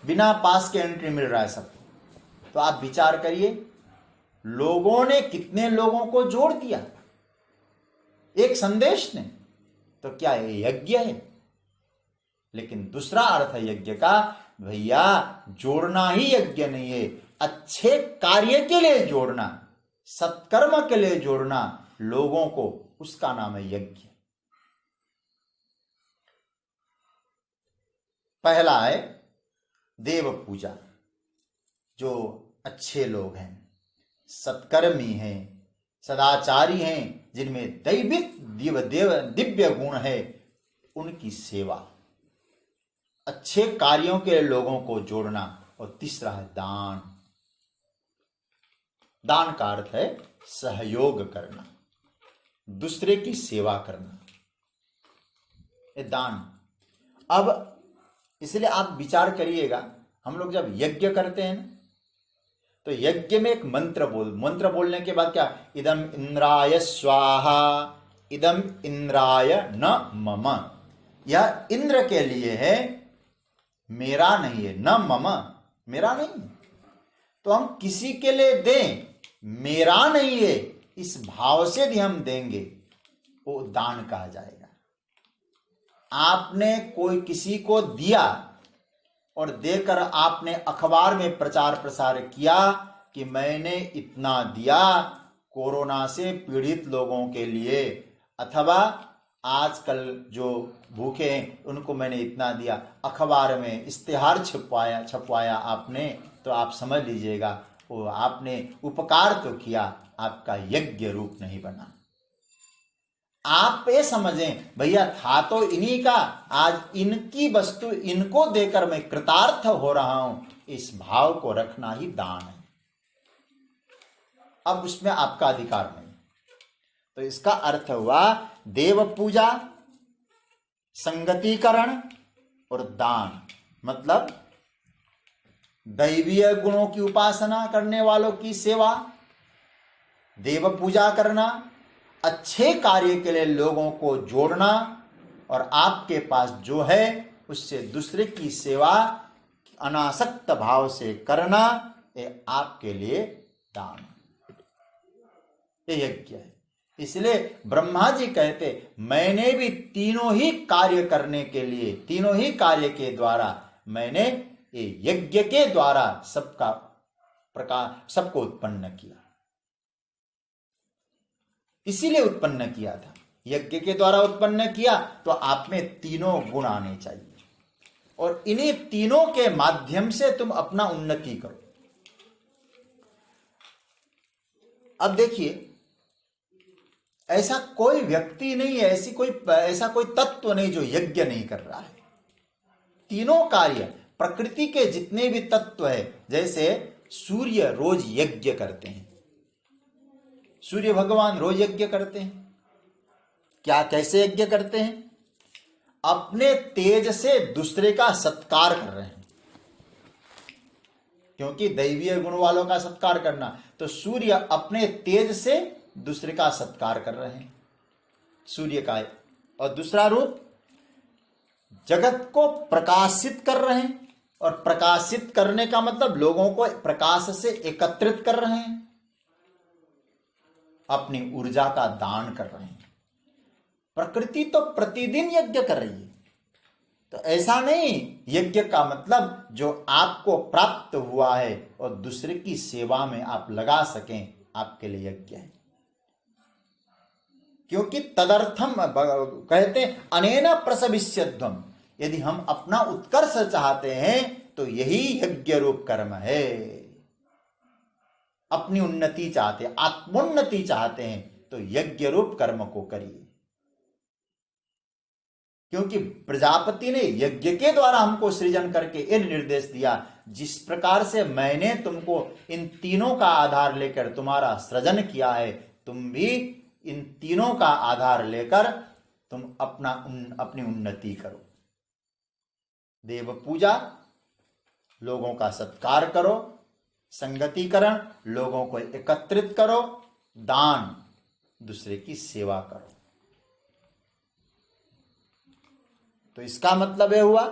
बिना पास के एंट्री मिल रहा है सबको। तो आप विचार करिए, लोगों ने कितने लोगों को जोड़ दिया एक संदेश ने। तो क्या ये यज्ञ है? लेकिन दूसरा अर्थ है यज्ञ का, भैया जोड़ना ही यज्ञ नहीं है, अच्छे कार्य के लिए जोड़ना, सत्कर्म के लिए जोड़ना लोगों को, उसका नाम है यज्ञ। पहला है देव पूजा। जो अच्छे लोग हैं, सत्कर्मी हैं, सदाचारी हैं, जिनमें दैविक दिव्य गुण है, उनकी सेवा, अच्छे कार्यों के लोगों को जोड़ना। और तीसरा है दान। दान का अर्थ है सहयोग करना, दूसरे की सेवा करना, ये दान। अब इसलिए आप विचार करिएगा, हम लोग जब यज्ञ करते हैं ना, तो यज्ञ में एक मंत्र बोलने के बाद क्या, इदम इंद्राय स्वाहा, इदम इंद्राय न मम, यह इंद्र के लिए है, मेरा नहीं है, न मम, मेरा नहीं। तो हम किसी के लिए दें, मेरा नहीं है, इस भाव से भी हम देंगे, वो दान कहा जाएगा। आपने कोई किसी को दिया और देकर आपने अखबार में प्रचार प्रसार किया कि मैंने इतना दिया कोरोना से पीड़ित लोगों के लिए, अथवा आजकल जो भूखे हैं उनको मैंने इतना दिया, अखबार में इश्तेहार छपवाया आपने, तो आप समझ लीजिएगा वो आपने उपकार तो किया, आपका यज्ञ रूप नहीं बना। आप ये समझें, भैया था तो इन्हीं का, आज इनकी वस्तु इनको देकर मैं कृतार्थ हो रहा हूं, इस भाव को रखना ही दान है। अब उसमें आपका अधिकार नहीं। तो इसका अर्थ हुआ देव पूजा, संगतिकरण और दान, मतलब दैवीय गुणों की उपासना करने वालों की सेवा, देव पूजा करना, अच्छे कार्य के लिए लोगों को जोड़ना, और आपके पास जो है उससे दूसरे की सेवा अनासक्त भाव से करना, ये आपके लिए दान, ये यज्ञ है। इसलिए ब्रह्मा जी कहते, मैंने भी तीनों ही कार्य करने के लिए, तीनों ही कार्य के द्वारा, मैंने ये यज्ञ के द्वारा सबका प्रकाश, सबको उत्पन्न किया, इसीलिए उत्पन्न किया था, यज्ञ के द्वारा उत्पन्न किया। तो आप में तीनों गुण आने चाहिए, और इन्हीं तीनों के माध्यम से तुम अपना उन्नति करो। अब देखिए, ऐसा कोई व्यक्ति नहीं है, ऐसा कोई तत्व नहीं जो यज्ञ नहीं कर रहा है। तीनों कार्य, प्रकृति के जितने भी तत्व है, जैसे सूर्य रोज यज्ञ करते हैं, सूर्य भगवान रोज यज्ञ करते हैं। क्या, कैसे यज्ञ करते हैं? अपने तेज से दूसरे का सत्कार कर रहे हैं, क्योंकि दैवीय गुण वालों का सत्कार करना, तो सूर्य अपने तेज से दूसरे का सत्कार कर रहे हैं, सूर्य का। और दूसरा रूप, जगत को प्रकाशित कर रहे हैं, और प्रकाशित करने का मतलब लोगों को प्रकाश से एकत्रित कर रहे हैं, अपनी ऊर्जा का दान कर रहे हैं। प्रकृति तो प्रतिदिन यज्ञ कर रही है, तो ऐसा नहीं, यज्ञ का मतलब जो आपको प्राप्त हुआ है और दूसरे की सेवा में आप लगा सकें, आपके लिए यज्ञ है। क्योंकि तदर्थम कहते अनेन प्रसविष्यध्वम, यदि हम अपना उत्कर्ष चाहते हैं तो यही यज्ञ रूप कर्म है। अपनी उन्नति चाहते हैं, आत्मोन्नति चाहते हैं तो यज्ञ रूप कर्म को करिए। क्योंकि प्रजापति ने यज्ञ के द्वारा हमको सृजन करके यह निर्देश दिया, जिस प्रकार से मैंने तुमको इन तीनों का आधार लेकर तुम्हारा सृजन किया है, तुम भी इन तीनों का आधार लेकर तुम अपनी उन्नति करो। देव पूजा, लोगों का सत्कार करो, संगतिकरण, लोगों को एकत्रित करो, दान, दूसरे की सेवा करो। तो इसका मतलब यह हुआ,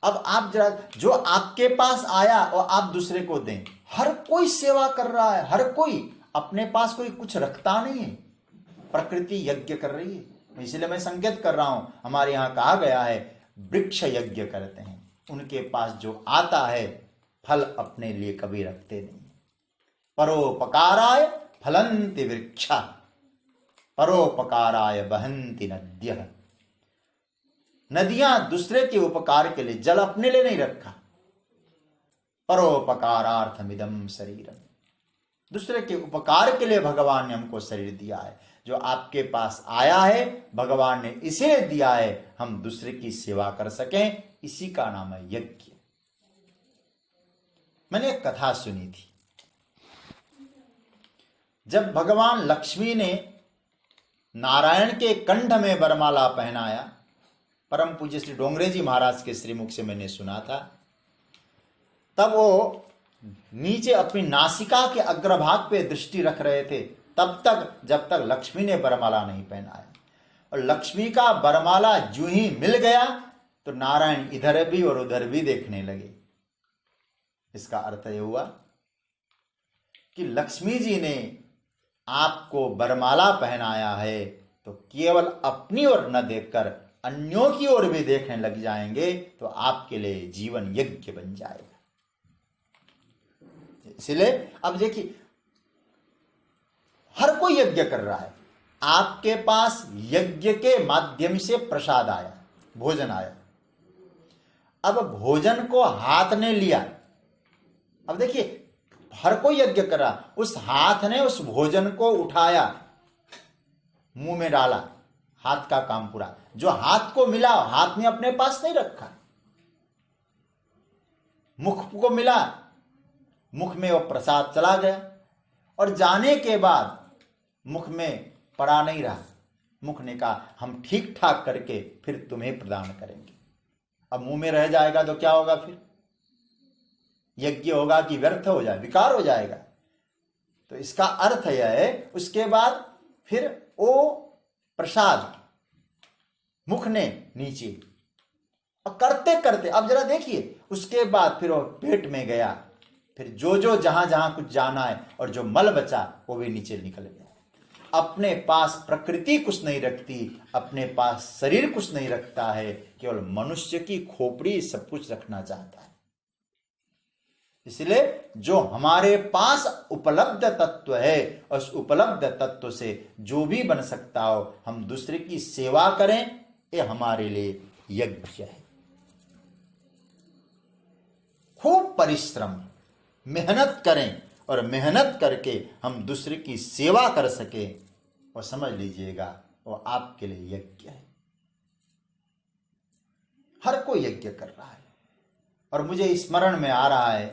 अब आप जरा जो आपके पास आया और आप दूसरे को दें। हर कोई सेवा कर रहा है, हर कोई, अपने पास कोई कुछ रखता नहीं है। प्रकृति यज्ञ कर रही है। इसलिए मैं संकेत कर रहा हूं, हमारे यहां कहा गया है वृक्ष यज्ञ करते हैं। उनके पास जो आता है फल अपने लिए कभी रखते नहीं। परोपकाराय फलन्ति वृक्षा, परोपकाराय बहन्ति नद्यः। नदियां दूसरे के उपकार के लिए, जल अपने लिए नहीं रखा। परोपकारार्थमिदं शरीरम, दूसरे के उपकार के लिए भगवान ने हमको शरीर दिया है। जो आपके पास आया है भगवान ने इसीलिए दिया है, हम दूसरे की सेवा कर सकें। इसी का नाम है यज्ञ। मैंने एक कथा सुनी थी। जब भगवान लक्ष्मी ने नारायण के कंठ में वरमाला पहनाया, परम पूज्य श्री डोंगरे जी महाराज के श्रीमुख से मैंने सुना था, तब वो नीचे अपनी नासिका के अग्रभाग पे दृष्टि रख रहे थे, तब तक जब तक लक्ष्मी ने वरमाला नहीं पहनाया। और लक्ष्मी का वरमाला जो ही मिल गया तो नारायण इधर भी और उधर भी देखने लगे। इसका अर्थ यह हुआ कि लक्ष्मी जी ने आपको वरमाला पहनाया है तो केवल अपनी ओर न देखकर अन्यों की ओर भी देखने लग जाएंगे तो आपके लिए जीवन यज्ञ बन जाएगा। इसलिए अब देखिए, हर कोई यज्ञ कर रहा है। आपके पास यज्ञ के माध्यम से प्रसाद आया, भोजन आया। अब भोजन को हाथ ने लिया। अब देखिए, हर कोई यज्ञ कर रहा, उस हाथ ने उस भोजन को उठाया, मुंह में डाला, हाथ का काम पूरा। जो हाथ को मिला हाथ ने अपने पास नहीं रखा। मुख को मिला, मुख में वो प्रसाद चला गया और जाने के बाद मुख में पड़ा नहीं रहा। मुख ने कहा हम ठीक ठाक करके फिर तुम्हें प्रदान करेंगे। अब मुंह में रह जाएगा तो क्या होगा? फिर यज्ञ होगा कि व्यर्थ हो जाए, विकार हो जाएगा। तो इसका अर्थ यह है, उसके बाद फिर वो प्रसाद मुख ने नीचे, और करते करते अब जरा देखिए, उसके बाद फिर वो पेट में गया, फिर जो जो जहां जहां कुछ जाना है और जो मल बचा वो भी नीचे निकल गया। अपने पास प्रकृति कुछ नहीं रखती, अपने पास शरीर कुछ नहीं रखता है, केवल मनुष्य की खोपड़ी सब कुछ रखना चाहता है। इसलिए जो हमारे पास उपलब्ध तत्व है, उस उपलब्ध तत्व से जो भी बन सकता हो हम दूसरे की सेवा करें, ये हमारे लिए यज्ञ है। खूब परिश्रम, मेहनत करें और मेहनत करके हम दूसरे की सेवा कर सके, और समझ लीजिएगा वो आपके लिए यज्ञ है। हर कोई यज्ञ कर रहा है। और मुझे स्मरण में आ रहा है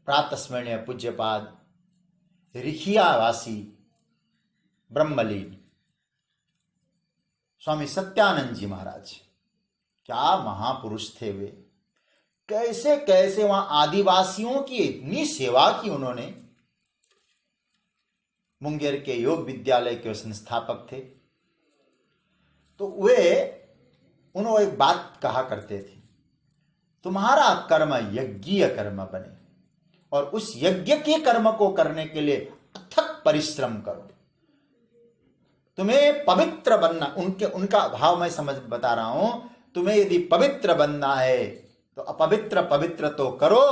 प्रातस्मरणीय पूज्यपाद रिखियावासी ब्रह्मलीन स्वामी सत्यानंद जी महाराज, क्या महापुरुष थे वे। कैसे कैसे वहां आदिवासियों की इतनी सेवा की उन्होंने। मुंगेर के योग विद्यालय के संस्थापक थे। तो उन्होंने एक बात कहा करते थे, तुम्हारा कर्म यज्ञीय कर्म बने और उस यज्ञ के कर्म को करने के लिए अथक परिश्रम करो। तुम्हें पवित्र बनना, उनका भाव मैं समझ बता रहा हूं, तुम्हें यदि पवित्र बनना है तो अपवित्र पवित्र तो करो,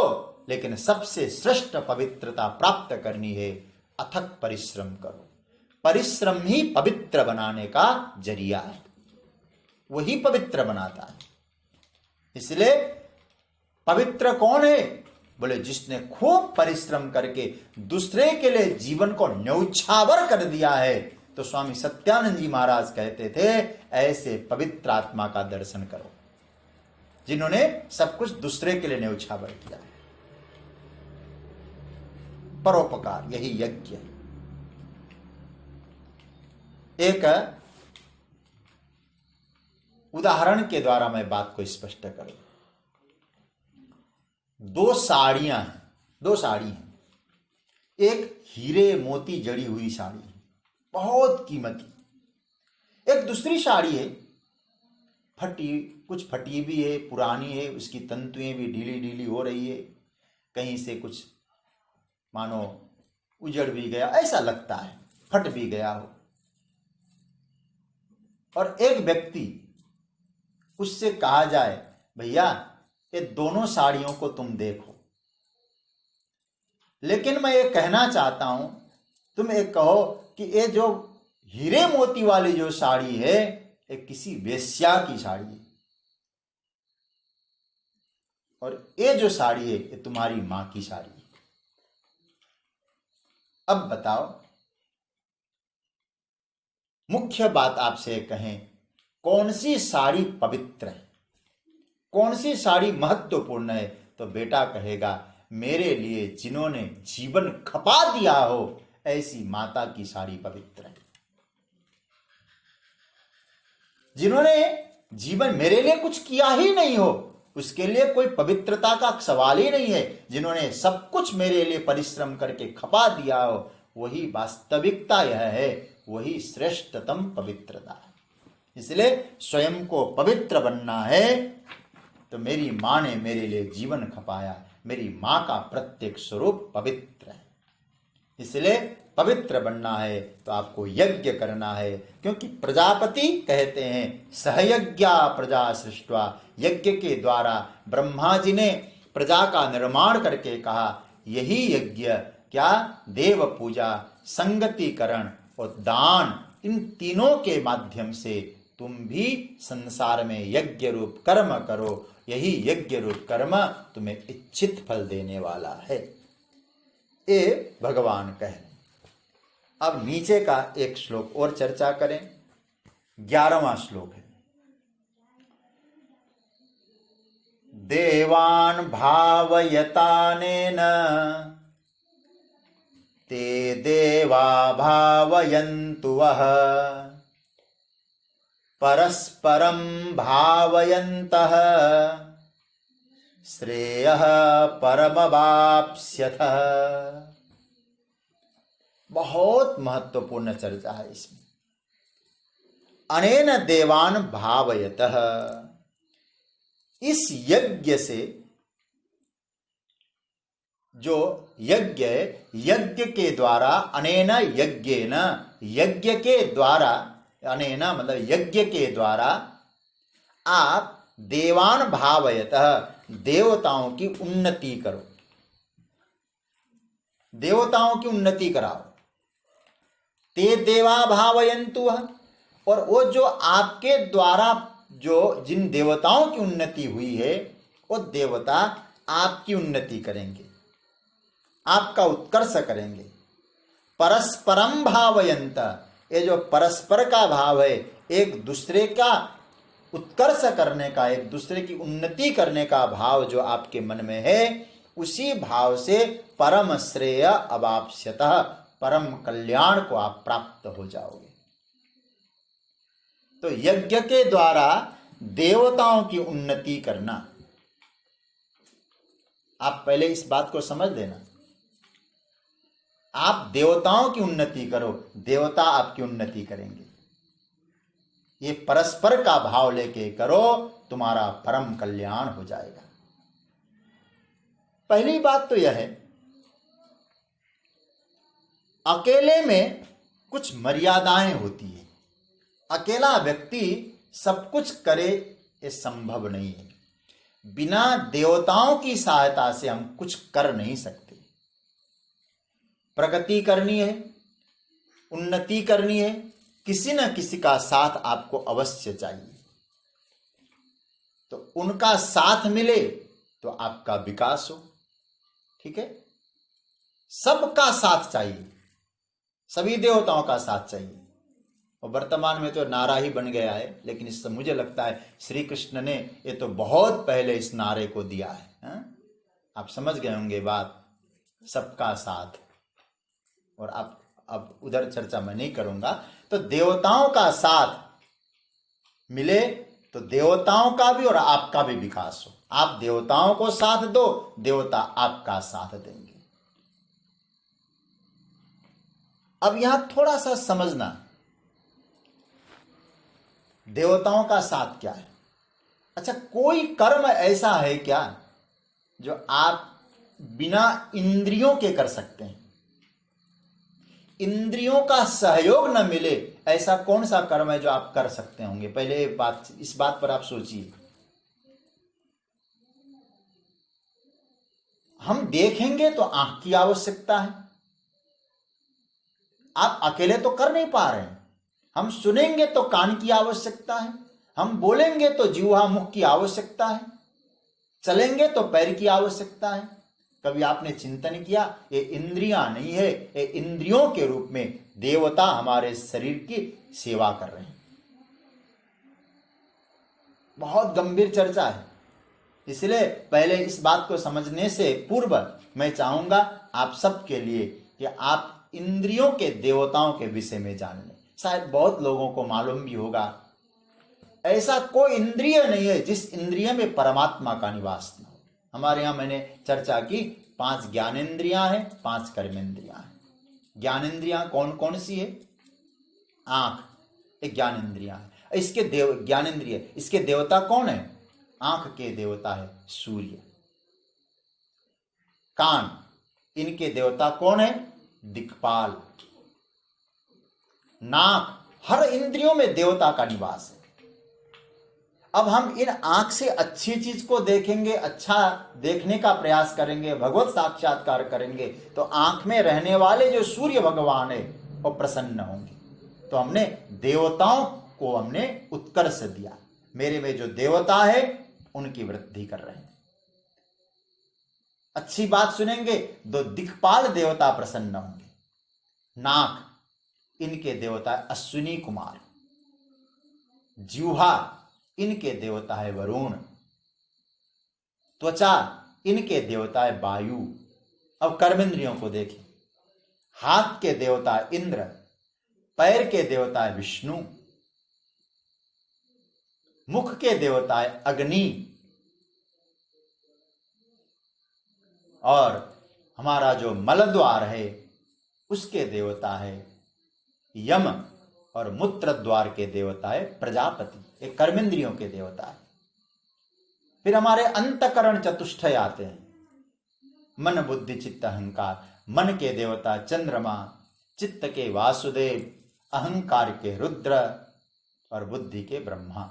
लेकिन सबसे श्रेष्ठ पवित्रता प्राप्त करनी है, अथक परिश्रम करो। परिश्रम ही पवित्र बनाने का जरिया है, वही पवित्र बनाता है। इसलिए पवित्र कौन है? बोले जिसने खूब परिश्रम करके दूसरे के लिए जीवन को न्यौछावर कर दिया है। तो स्वामी सत्यानंद जी महाराज कहते थे, ऐसे पवित्र आत्मा का दर्शन करो जिन्होंने सब कुछ दूसरे के लिए न्यौछावर किया। परोपकार यही यज्ञ है। एक उदाहरण के द्वारा मैं बात को स्पष्ट करूं। दो साड़ी हैं। एक हीरे मोती जड़ी हुई साड़ी है, बहुत कीमती। एक दूसरी साड़ी है, कुछ फटी भी है, पुरानी है, उसकी तंतुएं भी ढीली ढीली हो रही है, कहीं से कुछ मानो उजड़ भी गया, ऐसा लगता है, फट भी गया हो। और एक व्यक्ति, उससे कहा जाए, भैया ये दोनों साड़ियों को तुम देखो, लेकिन मैं ये कहना चाहता हूं, तुम एक कहो कि ये जो हीरे मोती वाली जो साड़ी है, ये किसी वेश्या की साड़ी है, और ये जो साड़ी है ये तुम्हारी मां की साड़ी है। अब बताओ, मुख्य बात आपसे कहें, कौन सी साड़ी पवित्र है, कौन सी साड़ी महत्वपूर्ण है? तो बेटा कहेगा, मेरे लिए जिन्होंने जीवन खपा दिया हो ऐसी माता की साड़ी पवित्र है। जिन्होंने जीवन मेरे लिए कुछ किया ही नहीं हो, उसके लिए कोई पवित्रता का सवाल ही नहीं है। जिन्होंने सब कुछ मेरे लिए परिश्रम करके खपा दिया हो, वही वास्तविकता यह है, वही श्रेष्ठतम पवित्रता है। इसलिए स्वयं को पवित्र बनना है तो मेरी मां ने मेरे लिए जीवन खपाया, मेरी मां का प्रत्येक स्वरूप पवित्र है। इसलिए पवित्र बनना है तो आपको यज्ञ करना है, क्योंकि प्रजापति कहते हैं, सहयज्ञा प्रजा सृष्ट्वा, यज्ञ के द्वारा ब्रह्मा जी ने प्रजा का निर्माण करके कहा, यही यज्ञ क्या, देव पूजा, संगतिकरण और दान, इन तीनों के माध्यम से तुम भी संसार में यज्ञ रूप कर्म करो। यही यज्ञ रूप कर्म तुम्हें इच्छित फल देने वाला है, ये भगवान कह रहे। अब नीचे का एक श्लोक और चर्चा करें। 11वां श्लोक है, देवान् भावयतानेन ते देवा भावयन्तु वः, परस्परं भावयन्तः श्रेयः परमवाप्स्यथ। बहुत महत्वपूर्ण चर्चा है इसमें। अनेन देवान् भावयतः, इस यज्ञ से, जो यज्ञ है, यज्ञ के द्वारा, अनेन यज्ञेन, यज्ञ के द्वारा, अनेना मतलब यज्ञ के द्वारा आप देवान भावयतः, देवताओं की उन्नति करो, देवताओं की उन्नति कराओ। ते देवा भावयन्तु, और वो जो आपके द्वारा जो जिन देवताओं की उन्नति हुई है, वो देवता आपकी उन्नति करेंगे, आपका उत्कर्ष करेंगे। परस्परम भावयन्त, ये जो परस्पर का भाव है, एक दूसरे का उत्कर्ष करने का, एक दूसरे की उन्नति करने का भाव जो आपके मन में है, उसी भाव से परम श्रेय अवाप्स्यतः, परम कल्याण को आप प्राप्त हो जाओगे। तो यज्ञ के द्वारा देवताओं की उन्नति करना, आप पहले इस बात को समझ लेना। आप देवताओं की उन्नति करो, देवता आपकी उन्नति करेंगे। ये परस्पर का भाव लेके करो, तुम्हारा परम कल्याण हो जाएगा। पहली बात तो यह है, अकेले में कुछ मर्यादाएं होती है। अकेला व्यक्ति सब कुछ करे ये संभव नहीं है। बिना देवताओं की सहायता से हम कुछ कर नहीं सकते। प्रगति करनी है, उन्नति करनी है, किसी न किसी का साथ आपको अवश्य चाहिए। तो उनका साथ मिले तो आपका विकास हो। ठीक है, सबका साथ चाहिए, सभी देवताओं का साथ चाहिए। और वर्तमान में तो नारा ही बन गया है, लेकिन इससे मुझे लगता है श्री कृष्ण ने ये तो बहुत पहले इस नारे को दिया है, हा? आप समझ गए होंगे बात, सबका साथ। और अब उधर चर्चा मैं नहीं करूंगा। तो देवताओं का साथ मिले तो देवताओं का भी और आपका भी विकास हो। आप देवताओं को साथ दो, देवता आपका साथ देंगे। अब यहां थोड़ा सा समझना, देवताओं का साथ क्या है। अच्छा, कोई कर्म ऐसा है क्या जो आप बिना इंद्रियों के कर सकते हैं? इंद्रियों का सहयोग न मिले ऐसा कौन सा कर्म है जो आप कर सकते होंगे? पहले इस बात पर आप सोचिए। हम देखेंगे तो आंख की आवश्यकता है, आप अकेले तो कर नहीं पा रहे हैं। हम सुनेंगे तो कान की आवश्यकता है, हम बोलेंगे तो जिह्वा मुख की आवश्यकता है, चलेंगे तो पैर की आवश्यकता है। कभी आपने चिंतन किया, ये इंद्रियां नहीं है, ये इंद्रियों के रूप में देवता हमारे शरीर की सेवा कर रहे हैं। बहुत गंभीर चर्चा है, इसलिए पहले इस बात को समझने से पूर्व मैं चाहूंगा आप सबके लिए कि आप इंद्रियों के देवताओं के विषय में जान लें। शायद बहुत लोगों को मालूम भी होगा, ऐसा कोई इंद्रिय नहीं है जिस इंद्रिय में परमात्मा का निवास न हो। हमारे यहां मैंने चर्चा की 5 ज्ञानेंद्रियां हैं, 5 कर्मेंद्रियां हैं। ज्ञानेंद्रियां कौन कौन सी है? आंख एक ज्ञानेंद्रियां है। इसके ज्ञानेंद्रिय, इसके देवता कौन है? आंख के देवता है सूर्य। कान, इनके देवता कौन है? दिक्पाल। नाक, हर इंद्रियों में देवता का निवास है। अब हम इन आंख से अच्छी चीज को देखेंगे, अच्छा देखने का प्रयास करेंगे, भगवत साक्षात्कार करेंगे, तो आंख में रहने वाले जो सूर्य भगवान है वो प्रसन्न होंगे। तो हमने देवताओं को हमने उत्कर्ष दिया। मेरे में जो देवता है उनकी वृद्धि कर रहे हैं। अच्छी बात सुनेंगे तो दिक्पाल देवता प्रसन्न होंगे। नाक, इनके देवता है अश्विनी कुमार। जिह्वा, इनके देवता है वरुण। त्वचा, इनके देवता है वायु। अब कर्मेंद्रियों को देखें। हाथ के देवता है इंद्र, पैर के देवता है विष्णु, मुख के देवता है अग्नि, और हमारा जो मलद्वार है उसके देवता है यम, और मूत्र द्वार के देवता है प्रजापति। एक कर्मेंद्रियों के देवता है। फिर हमारे अंतकरण चतुष्टय आते हैं, मन बुद्धि चित्त अहंकार। मन के देवता चंद्रमा, चित्त के वासुदेव, अहंकार के रुद्र और बुद्धि के ब्रह्मा।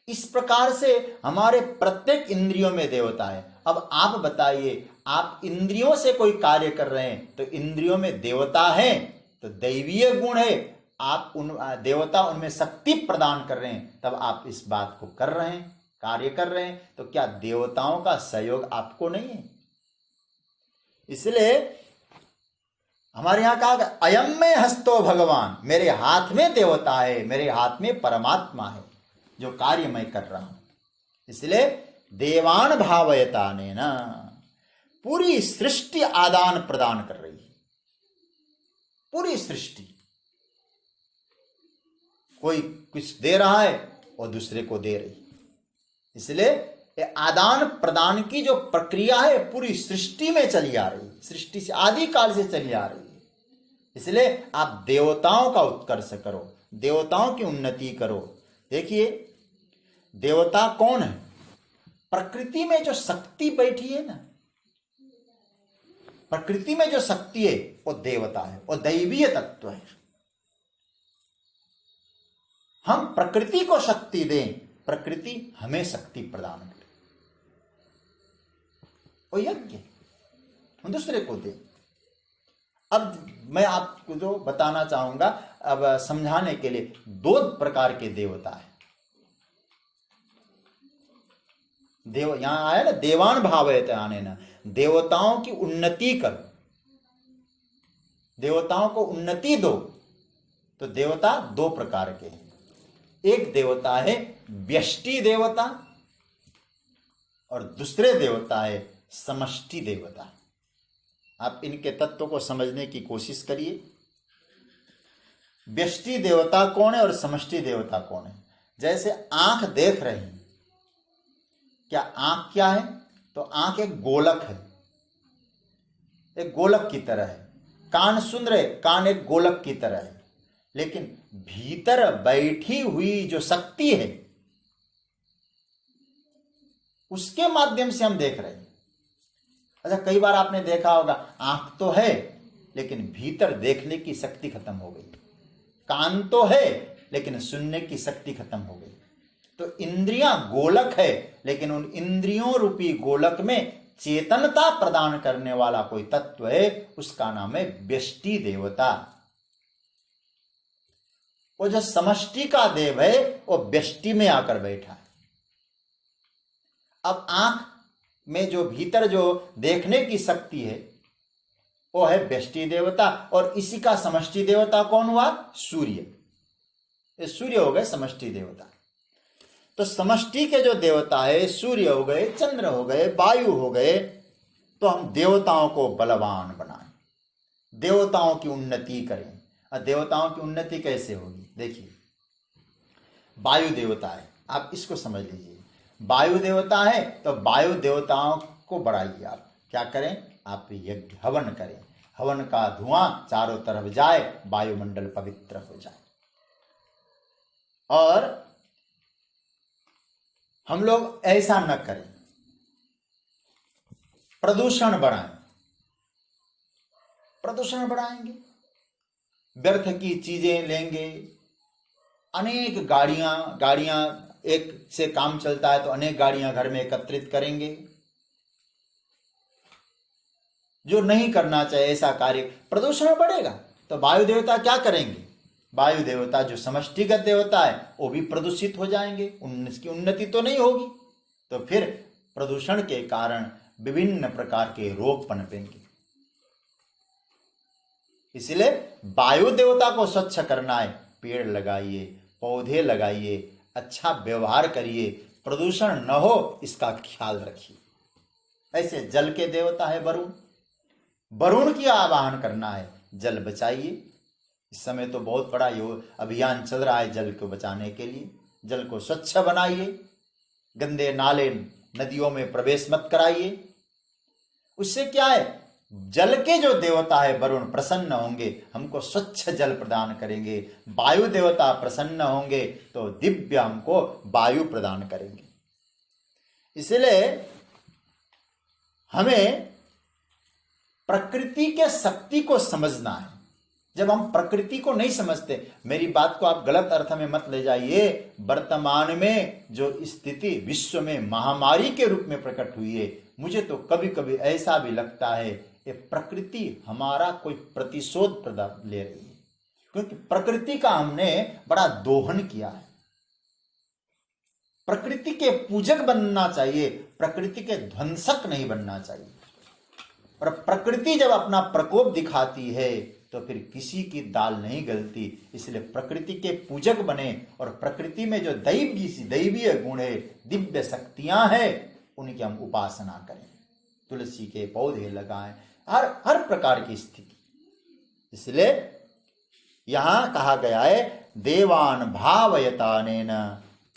इस प्रकार से हमारे प्रत्येक इंद्रियों में देवता है। अब आप बताइए, आप इंद्रियों से कोई कार्य कर रहे हैं तो इंद्रियों में देवता है तो दैवीय गुण है, आप उन देवता उनमें शक्ति प्रदान कर रहे हैं, तब आप इस बात को कर रहे हैं, कार्य कर रहे हैं। तो क्या देवताओं का सहयोग आपको नहीं है? इसलिए हमारे यहां कहा अयम में हस्तो भगवान, मेरे हाथ में देवता है, मेरे हाथ में परमात्मा है जो कार्य मैं कर रहा हूं। इसलिए देवान भावयता ने ना पूरी सृष्टि आदान प्रदान कर रही है। पूरी सृष्टि, कोई कुछ दे रहा है और दूसरे को दे रही है। इसलिए आदान प्रदान की जो प्रक्रिया है पूरी सृष्टि में चली आ रही है, सृष्टि से आदि काल से चली आ रही है। इसलिए आप देवताओं का उत्कर्ष करो, देवताओं की उन्नति करो। देखिए, देवता कौन है? प्रकृति में जो शक्ति बैठी है ना, प्रकृति में जो शक्ति है वो देवता है, वो दैवीय तत्व है। हम प्रकृति को शक्ति दें प्रकृति हमें शक्ति प्रदान करे, वो यज्ञ हम दूसरे को दे। अब मैं आपको जो बताना चाहूंगा, अब समझाने के लिए, 2 प्रकार के देवता है। देव यहां आया ना, देवान भावयते आने ना, देवताओं की उन्नति करो, देवताओं को उन्नति दो। तो देवता 2 प्रकार के हैं। एक देवता है व्यष्टि देवता और दूसरे देवता है समष्टि देवता। आप इनके तत्व को समझने की कोशिश करिए। व्यष्टि देवता कौन है और समष्टि देवता कौन है? जैसे आंख देख रही है, क्या आंख क्या है? तो आंख एक गोलक है, एक गोलक की तरह है। कान सुन रहे, कान एक गोलक की तरह है। लेकिन भीतर बैठी हुई जो शक्ति है, उसके माध्यम से हम देख रहे हैं। अच्छा, कई बार आपने देखा होगा, आंख तो है लेकिन भीतर देखने की शक्ति खत्म हो गई, कान तो है लेकिन सुनने की शक्ति खत्म हो गई। तो इंद्रियां गोलक है, लेकिन उन इंद्रियों रूपी गोलक में चेतनता प्रदान करने वाला कोई तत्व है, उसका नाम है व्यष्टि देवता। वो जो समष्टि का देव है वो व्यष्टि में आकर बैठा है। अब आंख में जो भीतर जो देखने की शक्ति है वो है व्यष्टि देवता, और इसी का समष्टि देवता कौन हुआ? सूर्य। ये सूर्य हो गए समष्टि देवता। तो समष्टि के जो देवता है, सूर्य हो गए, चंद्र हो गए, वायु हो गए, तो हम देवताओं को बलवान बनाएं, देवताओं की उन्नति करें। और देवताओं की उन्नति कैसे होगी? देखिए, वायु देवता है, आप इसको समझ लीजिए। वायु देवता है तो वायु देवताओं को बढ़ाइए। आप क्या करें? आप यज्ञ हवन करें, हवन का धुआं चारों तरफ जाए, वायुमंडल पवित्र हो जाए। और हम लोग ऐसा न करें, प्रदूषण बढ़ाएं। प्रदूषण बढ़ाएंगे, व्यर्थ की चीजें लेंगे, अनेक गाड़ियां एक से काम चलता है तो अनेक गाड़ियां घर में एकत्रित करेंगे। जो नहीं करना चाहिए ऐसा कार्य, प्रदूषण बढ़ेगा। तो वायु देवता क्या करेंगे? वायु देवता जो समष्टिगत देवता है वो भी प्रदूषित हो जाएंगे, उनकी उन्नति तो नहीं होगी। तो फिर प्रदूषण के कारण विभिन्न प्रकार के रोग पनपेंगे। इसलिए वायु देवता को स्वच्छ करना है, पेड़ लगाइए, पौधे लगाइए, अच्छा व्यवहार करिए, प्रदूषण न हो इसका ख्याल रखिए। ऐसे जल के देवता है वरुण, वरुण की आवाहन करना है, जल बचाइए। इस समय तो बहुत बड़ा अभियान चल रहा है जल को बचाने के लिए। जल को स्वच्छ बनाइए, गंदे नाले नदियों में प्रवेश मत कराइए। उससे क्या है, जल के जो देवता है वरुण प्रसन्न होंगे, हमको स्वच्छ जल प्रदान करेंगे। वायु देवता प्रसन्न होंगे तो दिव्य हमको वायु प्रदान करेंगे। इसलिए हमें प्रकृति के शक्ति को समझना है। जब हम प्रकृति को नहीं समझते, मेरी बात को आप गलत अर्थ में मत ले जाइए, वर्तमान में जो स्थिति विश्व में महामारी के रूप में प्रकट हुई है, मुझे तो कभी कभी ऐसा भी लगता है ये प्रकृति हमारा कोई प्रतिशोध ले रही है, क्योंकि प्रकृति का हमने बड़ा दोहन किया है। प्रकृति के पूजक बनना चाहिए, प्रकृति के ध्वंसक नहीं बनना चाहिए। और प्रकृति जब अपना प्रकोप दिखाती है तो फिर किसी की दाल नहीं गलती। इसलिए प्रकृति के पूजक बने और प्रकृति में जो दैवीय गुण है, दिव्य शक्तियां हैं, उनकी हम उपासना करें। तुलसी के पौधे लगाएं, हर प्रकार की स्थिति। इसलिए यहां कहा गया है देवान भावयतानेन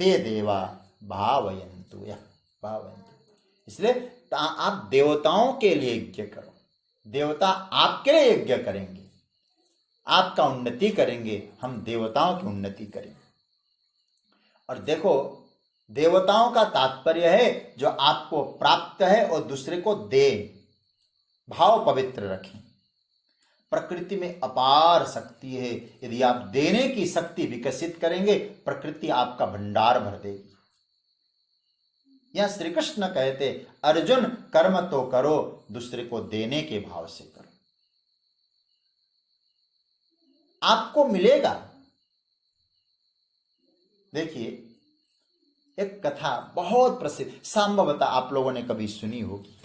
ते देवा भावयन्तु यः भावयन्तु। इसलिए आप देवताओं के लिए यज्ञ करो, देवता आपके लिए यज्ञ करेंगे, आपका उन्नति करेंगे, हम देवताओं की उन्नति करेंगे। और देखो, देवताओं का तात्पर्य है जो आपको प्राप्त है और दूसरे को दे, भाव पवित्र रखें। प्रकृति में अपार शक्ति है, यदि आप देने की शक्ति विकसित करेंगे, प्रकृति आपका भंडार भर देगी। या श्री कृष्ण कहते अर्जुन कर्म तो करो, दूसरे को देने के भाव से करो, आपको मिलेगा। देखिए एक कथा बहुत प्रसिद्ध, संभवतः आप लोगों ने कभी सुनी होगी।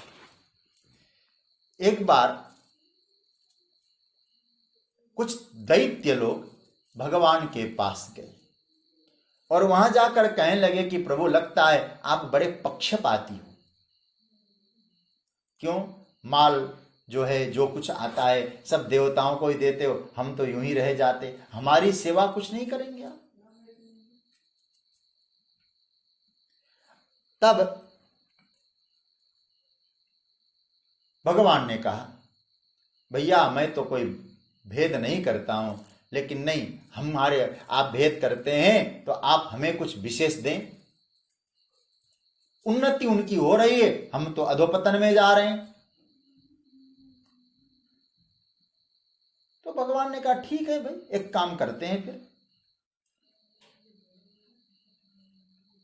एक बार कुछ दैत्य लोग भगवान के पास गए और वहां जाकर कहने लगे कि प्रभु लगता है आप बड़े पक्षपाती हो, क्यों माल जो है जो कुछ आता है सब देवताओं को ही देते हो, हम तो यूं ही रह जाते, हमारी सेवा कुछ नहीं करेंगे आप। तब भगवान ने कहा भैया मैं तो कोई भेद नहीं करता हूं, लेकिन नहीं हमारे आप भेद करते हैं तो आप हमें कुछ विशेष दें। उन्नति उनकी हो रही है, हम तो अधोपतन में जा रहे हैं। तो भगवान ने कहा ठीक है भाई, एक काम करते हैं फिर,